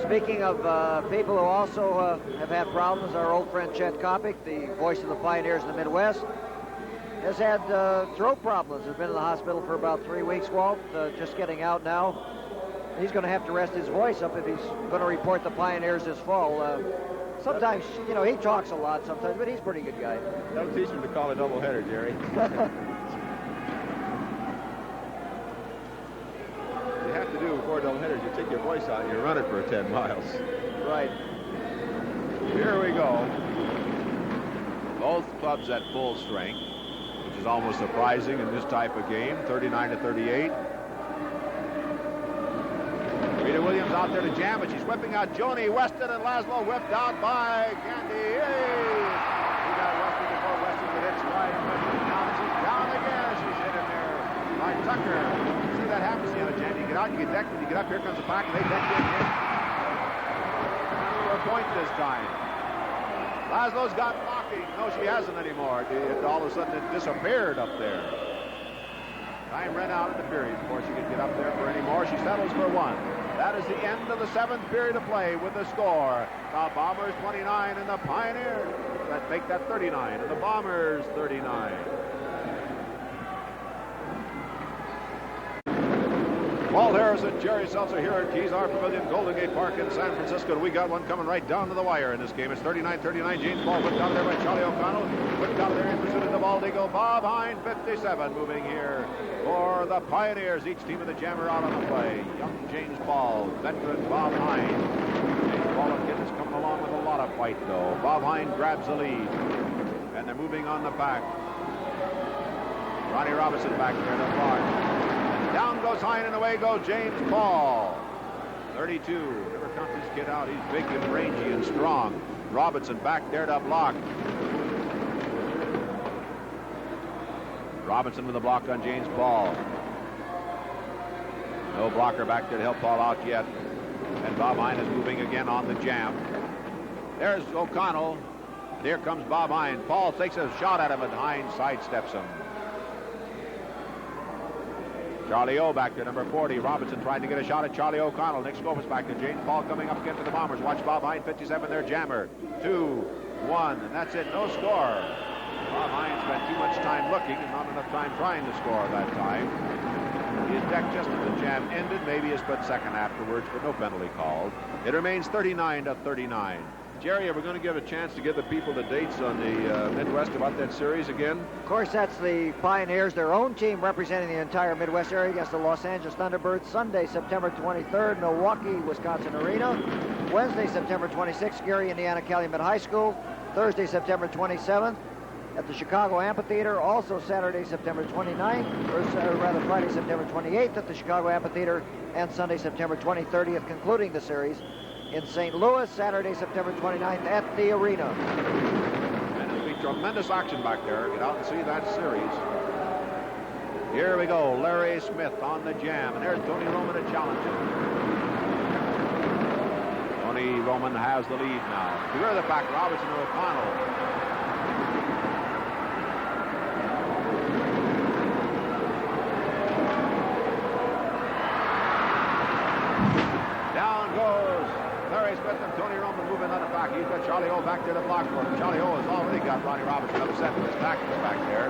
Speaking of people who also have had problems, our old friend Chet Kopic, the voice of the Pioneers in the Midwest, has had throat problems. Has been in the hospital for about 3 weeks, Walt, just getting out now. He's going to have to rest his voice up if he's going to report the Pioneers this fall. Sometimes, you know, he talks a lot sometimes, but he's a pretty good guy. Don't teach him to call a doubleheader, Jerry. You have to do before doubleheaders. You take your voice out and you run it for 10 miles. Right. Here we go. Both clubs at full strength, which is almost surprising in this type of game. 39-38. Rita Williams out there to jam, but she's whipping out Joni Weston, and Laszlo whipped out by Candy. Hey! He got Weston before Weston could hit stride. Weston down, and she's down again. She's hit in there by Tucker. See that happens the other jam. You get out, you get decked, when you get up, here comes the pack, and they deck you again. For a point this time. Laszlo's got blocking. No, she hasn't anymore. All of a sudden, it disappeared up there. Time ran out in the period before she could get up there for any more. She settles for 1. That is the end of the 7th period of play with the score. The Bombers 29 and the Pioneers that make that 39 and the Bombers 39. Walt Harrison, Jerry Seltzer here at Kezar Pavilion, Golden Gate Park in San Francisco. We got one coming right down to the wire in this game. It's 39-39. James Ball whipped out of there by Charlie O'Connell. Whipped out of there in pursuit of the bald eagle. Bob Hine, 57, moving here for the Pioneers. Each team of the Jammer out on the play. Young James Ball, veteran Bob Hine. James Ball and Giddens coming along with a lot of fight, though. Bob Hine grabs the lead, and they're moving on the back. Ronnie Robinson back there to block. Down goes Hine, and away goes James Paul. 32. Never counts this kid out. He's big and rangy and strong. Robinson back there to block. Robinson with a block on James Paul. No blocker back there to help Paul out yet. And Bob Hine is moving again on the jam. There's O'Connell. And here comes Bob Hine. Paul takes a shot at him, and Hine sidesteps him. Charlie O back there, number 40. Robinson trying to get a shot at Charlie O'Connell. Nick Scopus back to James Paul coming up again for the Bombers. Watch Bob Hine, 57 there. Jammer. 2-1, and that's it. No score. Bob Hine spent too much time looking and not enough time trying to score that time. His deck just as the jam ended, maybe a split second afterwards, but no penalty called. It remains 39-39. Jerry, are we going to give a chance to give the people the dates on the Midwest about that series again? Of course, that's the Pioneers, their own team representing the entire Midwest area against the Los Angeles Thunderbirds. Sunday, September 23rd, Milwaukee, Wisconsin Arena. Wednesday, September 26th, Gary, Indiana, Calumet High School. Thursday, September 27th, at the Chicago Amphitheater. Also Saturday, September 29th, or rather Friday, September 28th at the Chicago Amphitheater, and Sunday, September 30th, concluding the series in St. Louis, Saturday, September 29th at the arena. And it'll be tremendous action back there. Get out and see that series. Here we go. Larry Smith on the jam, and there's Tony Roman to challenge him. Tony Roman has the lead now. To the rear of the pack, Robinson and O'Connell. Larry Smith and Tony Roman moving on the back. He's got Charlie O back there to block for him. Charlie O has already got Ronnie Robinson upset with his tackles back there.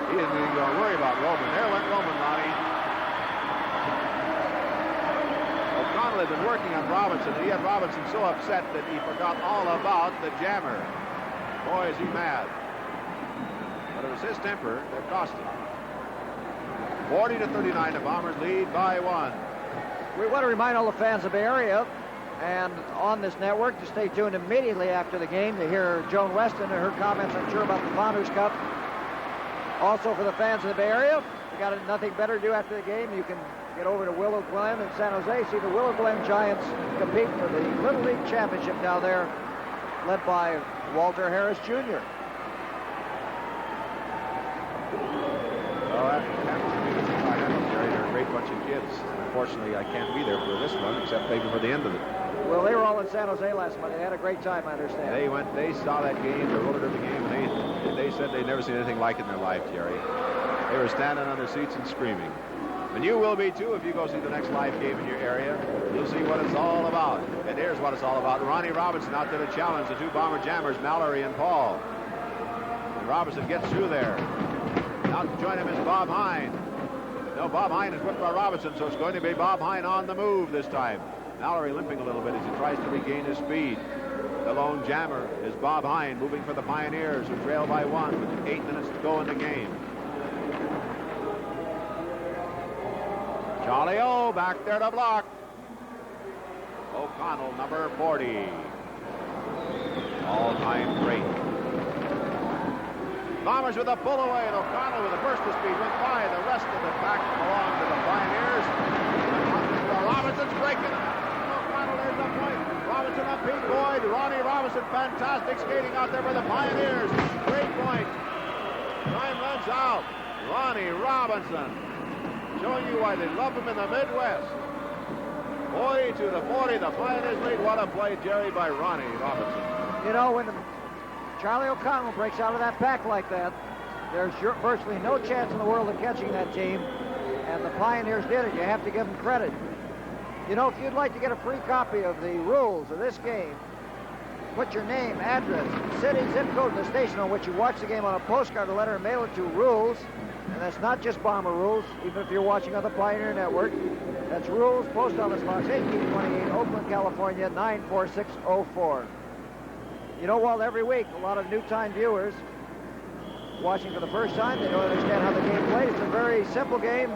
He isn't even going to worry about Roman. There went Roman, Ronnie. O'Connell had been working on Robinson, and he had Robinson so upset that he forgot all about the jammer. Boy, is he mad. But it was his temper that cost him. 40-39, the Bombers lead by 1. We want to remind all the fans of the area and on this network to stay tuned immediately after the game to hear Joan Weston and her comments, I'm sure, about the Founders Cup. Also, for the fans of the Bay Area, if you got nothing better to do after the game, you can get over to Willow Glen in San Jose, see the Willow Glen Giants compete for the Little League Championship down there, led by Walter Harris Jr. Well, that happens to be the team I have, Jerry. They're a great bunch of kids. Unfortunately, I can't be there for this one, except maybe for the end of it. Well, they were all in San Jose last Monday. They had a great time, I understand. They saw that game, they wrote it in the game, and they said they'd never seen anything like it in their life, Jerry. They were standing on their seats and screaming. And you will be, too, if you go see the next live game in your area. You'll see what it's all about. And here's what it's all about. Ronnie Robinson out there to challenge the two Bomber jammers, Mallory and Paul. And Robinson gets through there. Out to join him is Bob Hine. No, Bob Hine is whipped by Robinson, so it's going to be Bob Hine on the move this time. Mallory limping a little bit as he tries to regain his speed. The lone jammer is Bob Hine, moving for the Pioneers, who trail by 1 with 8 minutes to go in the game. Charlie O back there to block. O'Connell, number 40. All-time great. Bombers with a pull away, and O'Connell with a burst of speed went by. The rest of the pack belonged to the Pioneers. Robinson's breaking. O'Connell, there's the point. Robinson up Pete Boyd. Ronnie Robinson, fantastic skating out there for the Pioneers. Great point. Time runs out. Ronnie Robinson, showing you why they love him in the Midwest. 40 to the 40, the Pioneers lead. What a play, Jerry, by Ronnie Robinson. You know, when Charlie O'Connell breaks out of that pack like that, there's virtually no chance in the world of catching that team, and the Pioneers did it. You have to give them credit. You know, if you'd like to get a free copy of the rules of this game, put your name, address, city, zip code, and the station on which you watch the game on a postcard or letter and mail it to Rules. And that's not just Bomber Rules, even if you're watching on the Pioneer Network. That's Rules, Post Office Box 1828, Oakland, California, 94604. You know, Walt, every week, a lot of new-time viewers watching for the first time, they don't understand how the game played. It's a very simple game.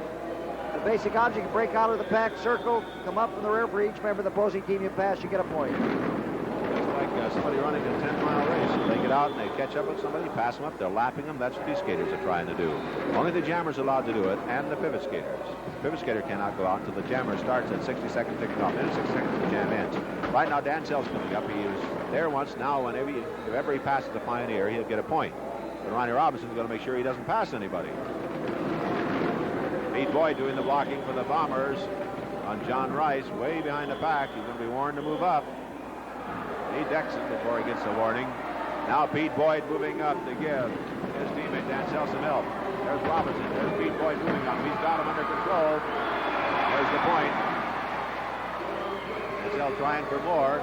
The basic object, you break out of the pack, circle, come up from the rear for each member of the opposing team you pass, you get a point. It's like somebody running a 10-mile race. They get out and they catch up with somebody, pass them up, they're lapping them. That's what these skaters are trying to do. Only the jammer's allowed to do it, and the pivot skaters. The pivot skater cannot go out until the jammer starts at 60 seconds ticking off. Then 60 seconds the jam ends. Right now, Dan Sells coming up. He was there once. Now, if ever he passes the Pioneer, he'll get a point. But Ronnie Robinson's going to make sure he doesn't pass anybody. Pete Boyd doing the blocking for the Bombers on John Rice, way behind the pack. He's going to be warned to move up. He decks it before he gets the warning. Now Pete Boyd moving up to give his teammate Dancel some help. There's Robinson. There's Pete Boyd moving up. He's got him under control. There's the point. Dancel trying for more.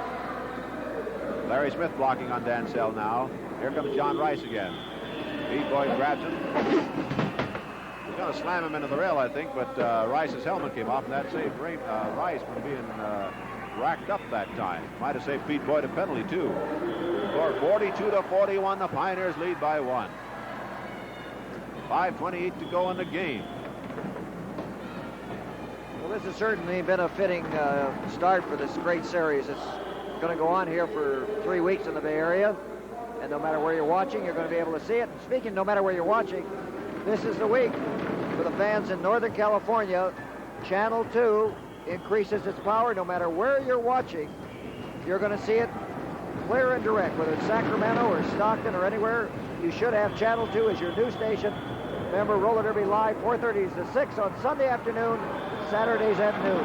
Larry Smith blocking on Dancel now. Here comes John Rice again. Pete Boyd grabs him. He's going to slam him into the rail, I think, but Rice's helmet came off, and that saved Rice from being racked up that time. Might have saved Pete Boyd a penalty, too. Score 42-41. The Pioneers lead by 1. 5:28 to go in the game. Well, this has certainly been a fitting start for this great series. It's going to go on here for 3 weeks in the Bay Area. And no matter where you're watching, you're going to be able to see it. And speaking, no matter where you're watching, this is the week for the fans in Northern California. Channel 2 increases its power. No matter where you're watching, you're going to see it clear and direct. Whether it's Sacramento or Stockton or anywhere, you should have Channel 2 as your new station. Remember, Roller Derby Live, 4:30 to 6 on Sunday afternoon, Saturdays at noon.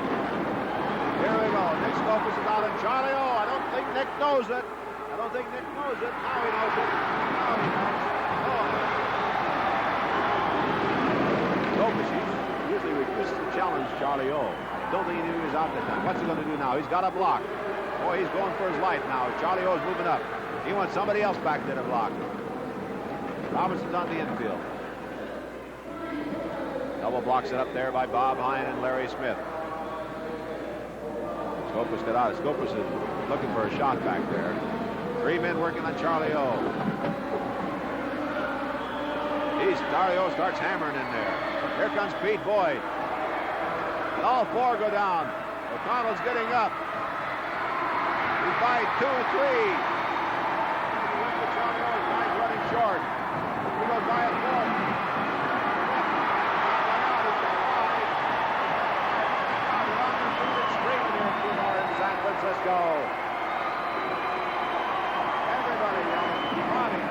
Here we go. Nick Scopus is out, and Charlie I don't think Nick knows it. I don't think Nick knows it. Now he knows it. Now he knows. Scopus usually refuses to challenge Charlie O. Don't think he knew he was out that time. What's he going to do now? He's got a block. Boy, he's going for his life now. Charlie O's moving up. He wants somebody else back there to block. Robinson's on the infield. Double block set up there by Bob Hine and Larry Smith. Scopus got out. Scopus is looking for a shot back there. 3 men working on Charlie O. Charlie O starts hammering in there. Here comes Pete Boyd. And all 4 go down. O'Connell's getting up. He's by 2 or 3. Charlie O. Guy's running short. He goes by a 4. San Francisco. Everybody yelling, Bobby.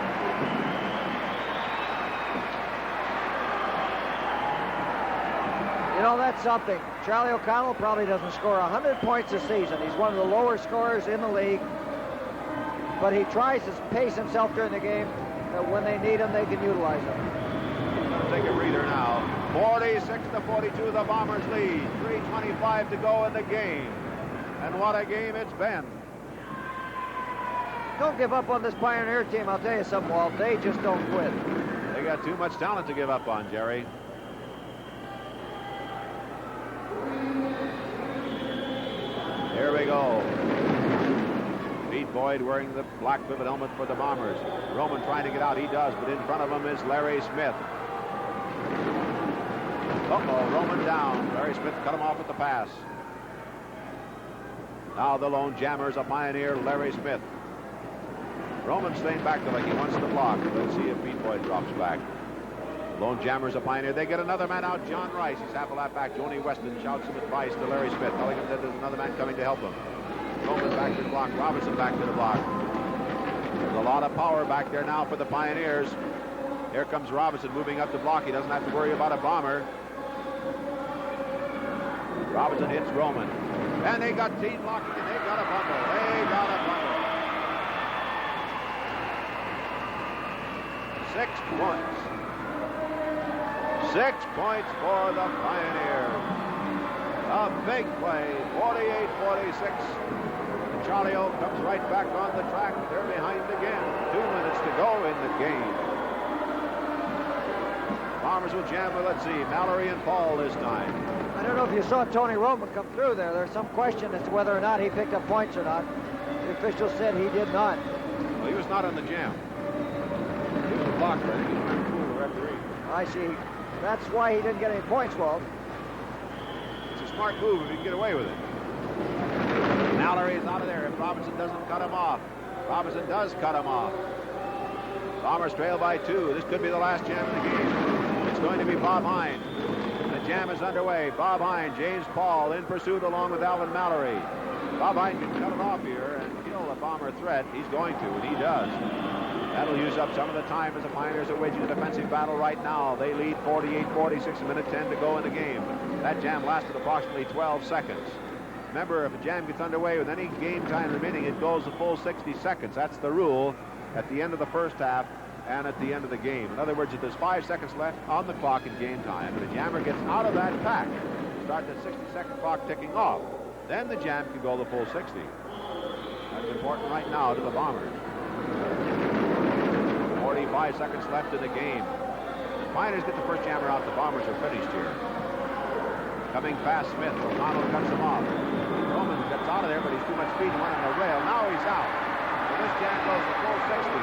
You know, that's something. Charlie O'Connell probably doesn't score 100 points a season. He's one of the lower scorers in the league. But he tries to pace himself during the game. When they need him, they can utilize him. Take a breather now. 46-42, the Bombers lead. 3:25 to go in the game. And what a game it's been. Don't give up on this Pioneer team. I'll tell you something, Walt. They just don't quit. They got too much talent to give up on, Jerry. Here we go. Pete Boyd wearing the black pivot helmet for the Bombers. Roman trying to get out. He does, but in front of him is Larry Smith. Uh-oh, Roman down. Larry Smith cut him off at the pass. Now the lone jammer is a Pioneer, Larry Smith. Roman staying back there like he wants to block. Let's see if Pete Boyd drops back. Lone jammer's a Pioneer. They get another man out, John Rice. He's half a lap back. Joni Weston shouts some advice to Larry Smith, telling him that there's another man coming to help him. Roman back to the block. Robinson back to the block. There's a lot of power back there now for the Pioneers. Here comes Robinson moving up the block. He doesn't have to worry about a bomber. Robinson hits Roman. And they got team blocking, and they got a bundle. They got a bundle. 6 points. 6 points for the Pioneers. A big play, 48-46. And Charlie O comes right back on the track. They're behind again. 2 minutes to go in the game. Bombers will jam with, let's see, Mallory and Paul this time. I don't know if you saw Tony Roman come through there. There's some question as to whether or not he picked up points or not. The official said he did not. Well, he was not on the jam. He was a blocker. I think he was trying to fool the referee. I see. That's why he didn't get any points, Walt. It's a smart move if he can get away with it. Mallory is out of there if Robinson doesn't cut him off. Robinson does cut him off. Bombers trail by 2. This could be the last jam of the game. It's going to be Bob Hine. The jam is underway. Bob Hine, James Paul in pursuit along with Alvin Mallory. Bob Hine can cut it off here and kill the Bomber threat. He's going to, and he does. That'll use up some of the time as the Pioneers are waging a defensive battle right now. They lead 48-46, a minute 10 to go in the game. That jam lasted approximately 12 seconds. Remember, if a jam gets underway with any game time remaining, it goes the full 60 seconds. That's the rule. at the end of the first half and at the end of the game. In other words, if there's 5 seconds left on the clock in game time, and the jammer gets out of that pack, start the 60-second clock ticking off, then the jam can go the full 60. That's important right now to the Bombers. 45 seconds left in the game. The Pioneers get the first jammer out. The Bombers are finished here. Coming fast, Smith. O'Connell cuts him off. Roman gets out of there, but he's too much speed and went on the rail. Now he's out. So this jam goes the full 60.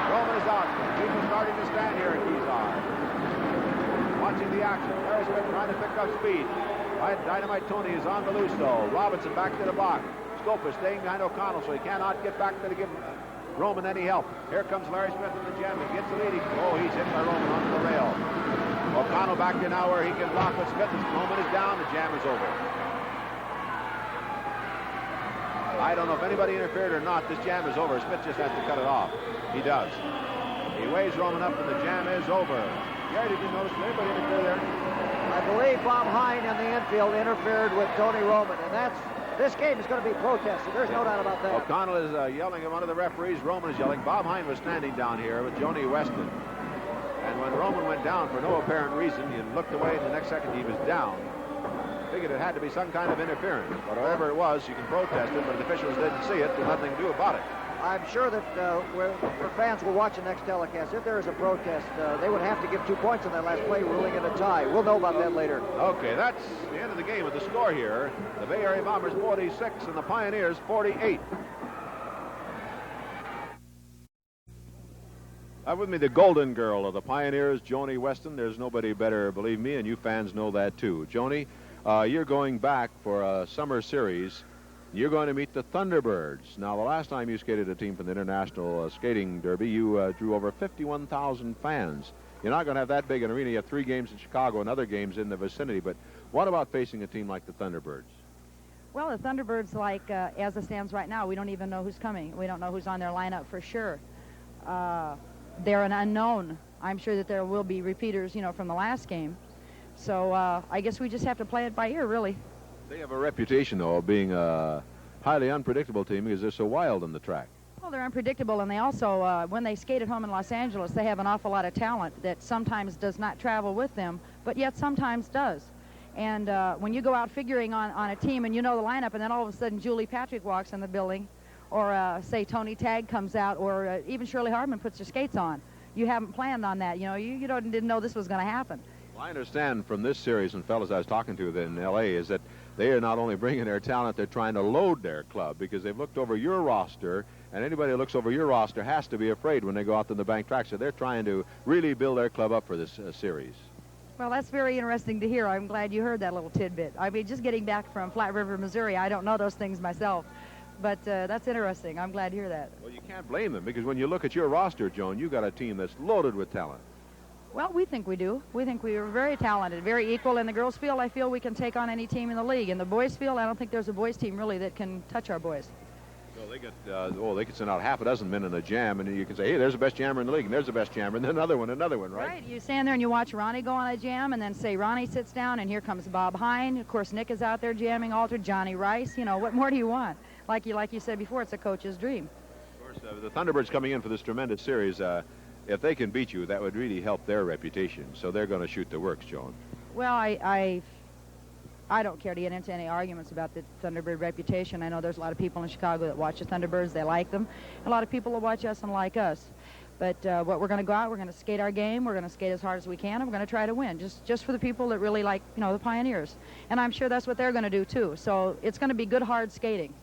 Roman is out. People starting to stand here at Kezar. Watching the action. Larry Smith trying to pick up speed. Dynamite Tony is on the loose, though. Robinson back to the box. Scope is staying behind O'Connell, so he cannot get back there to give Roman any help. Here comes Larry Smith in the jam. He gets the lead. He's hit by Roman onto the rail. O'Connell back to now where he can block with Smith. Roman is down. The jam is over. I don't know if anybody interfered or not. This jam is over. Smith just has to cut it off. He does. He weighs Roman up, and the jam is over. Gary, did you notice anybody interfere there? I believe Bob Hine in the infield interfered with Tony Roman, and this game is going to be protested. There's no doubt about that. O'Connell is yelling at one of the referees. Roman is yelling. Bob Hine was standing down here with Joni Weston. And when Roman went down for no apparent reason, he looked away, and the next second he was down. Figured it had to be some kind of interference. But whatever it was, you can protest it, but if the officials didn't see it, there's nothing to do about it. I'm sure that for fans will watch the next telecast, if there is a protest, they would have to give 2 points in that last play, ruling it a tie. We'll know about that later. Okay, that's the end of the game with the score here. The Bay Area Bombers 46 and the Pioneers 48. With me, the golden girl of the Pioneers, Joni Weston. There's nobody better, believe me, and you fans know that too. Joni, you're going back for a summer series. You're going to meet the Thunderbirds. Now, the last time you skated a team from the International Skating Derby, you drew over 51,000 fans. You're not going to have that big an arena. You have 3 games in Chicago and other games in the vicinity. But what about facing a team like the Thunderbirds? Well, the Thunderbirds, like as it stands right now, we don't even know who's coming. We don't know who's on their lineup for sure. They're an unknown. I'm sure that there will be repeaters, from the last game. So I guess we just have to play it by ear, really. They have a reputation, though, of being a highly unpredictable team because they're so wild on the track. Well, they're unpredictable, and they also, when they skate at home in Los Angeles, they have an awful lot of talent that sometimes does not travel with them, but yet sometimes does. And when you go out figuring on a team and you know the lineup, and then all of a sudden Julie Patrick walks in the building, or say Tony Tagg comes out, or even Shirley Hardman puts her skates on, you haven't planned on that. You didn't know this was going to happen. Well, I understand from this series, and fellas I was talking to in L.A., is that they are not only bringing their talent, they're trying to load their club because they've looked over your roster, and anybody who looks over your roster has to be afraid when they go out on the bank track. So they're trying to really build their club up for this series. Well, that's very interesting to hear. I'm glad you heard that little tidbit. I mean, just getting back from Flat River, Missouri, I don't know those things myself. But that's interesting. I'm glad to hear that. Well, you can't blame them because when you look at your roster, Joan, you got a team that's loaded with talent. Well, we think we do. We think we are very talented, very equal. In the girls' field, I feel we can take on any team in the league. In the boys' field, I don't think there's a boys' team really that can touch our boys. Well, they could send out half a dozen men in a jam, and you can say, hey, there's the best jammer in the league, and there's the best jammer, and then another one, right? Right. You stand there and you watch Ronnie go on a jam, and then say Ronnie sits down, and here comes Bob Hine. Of course, Nick is out there jamming, altered, Johnny Rice. What more do you want? Like you said before, it's a coach's dream. Of course, the Thunderbirds coming in for this tremendous series, if they can beat you, that would really help their reputation. So they're going to shoot the works, Joan. Well, I don't care to get into any arguments about the Thunderbird reputation. I know there's a lot of people in Chicago that watch the Thunderbirds. They like them. A lot of people will watch us and like us. But what we're going to go out, we're going to skate our game. We're going to skate as hard as we can, and we're going to try to win, just for the people that really like, the Pioneers. And I'm sure that's what they're going to do, too. So it's going to be good, hard skating.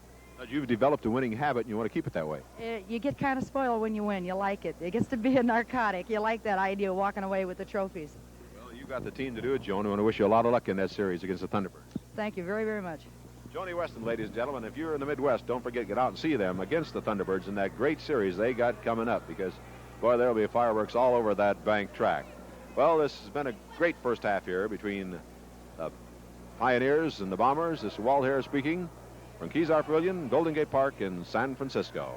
You've developed a winning habit, and you want to keep it that way. You get kind of spoiled when you win. You like it. It gets to be a narcotic. You like that idea of walking away with the trophies. Well, you've got the team to do it, Joan. I want to wish you a lot of luck in that series against the Thunderbirds. Thank you very, very much. Joni Weston, ladies and gentlemen, if you're in the Midwest, don't forget to get out and see them against the Thunderbirds in that great series they got coming up because, boy, there'll be fireworks all over that bank track. Well, this has been a great first half here between the Pioneers and the Bombers. This is Walt Harris speaking from Kezar Pavilion, Golden Gate Park in San Francisco.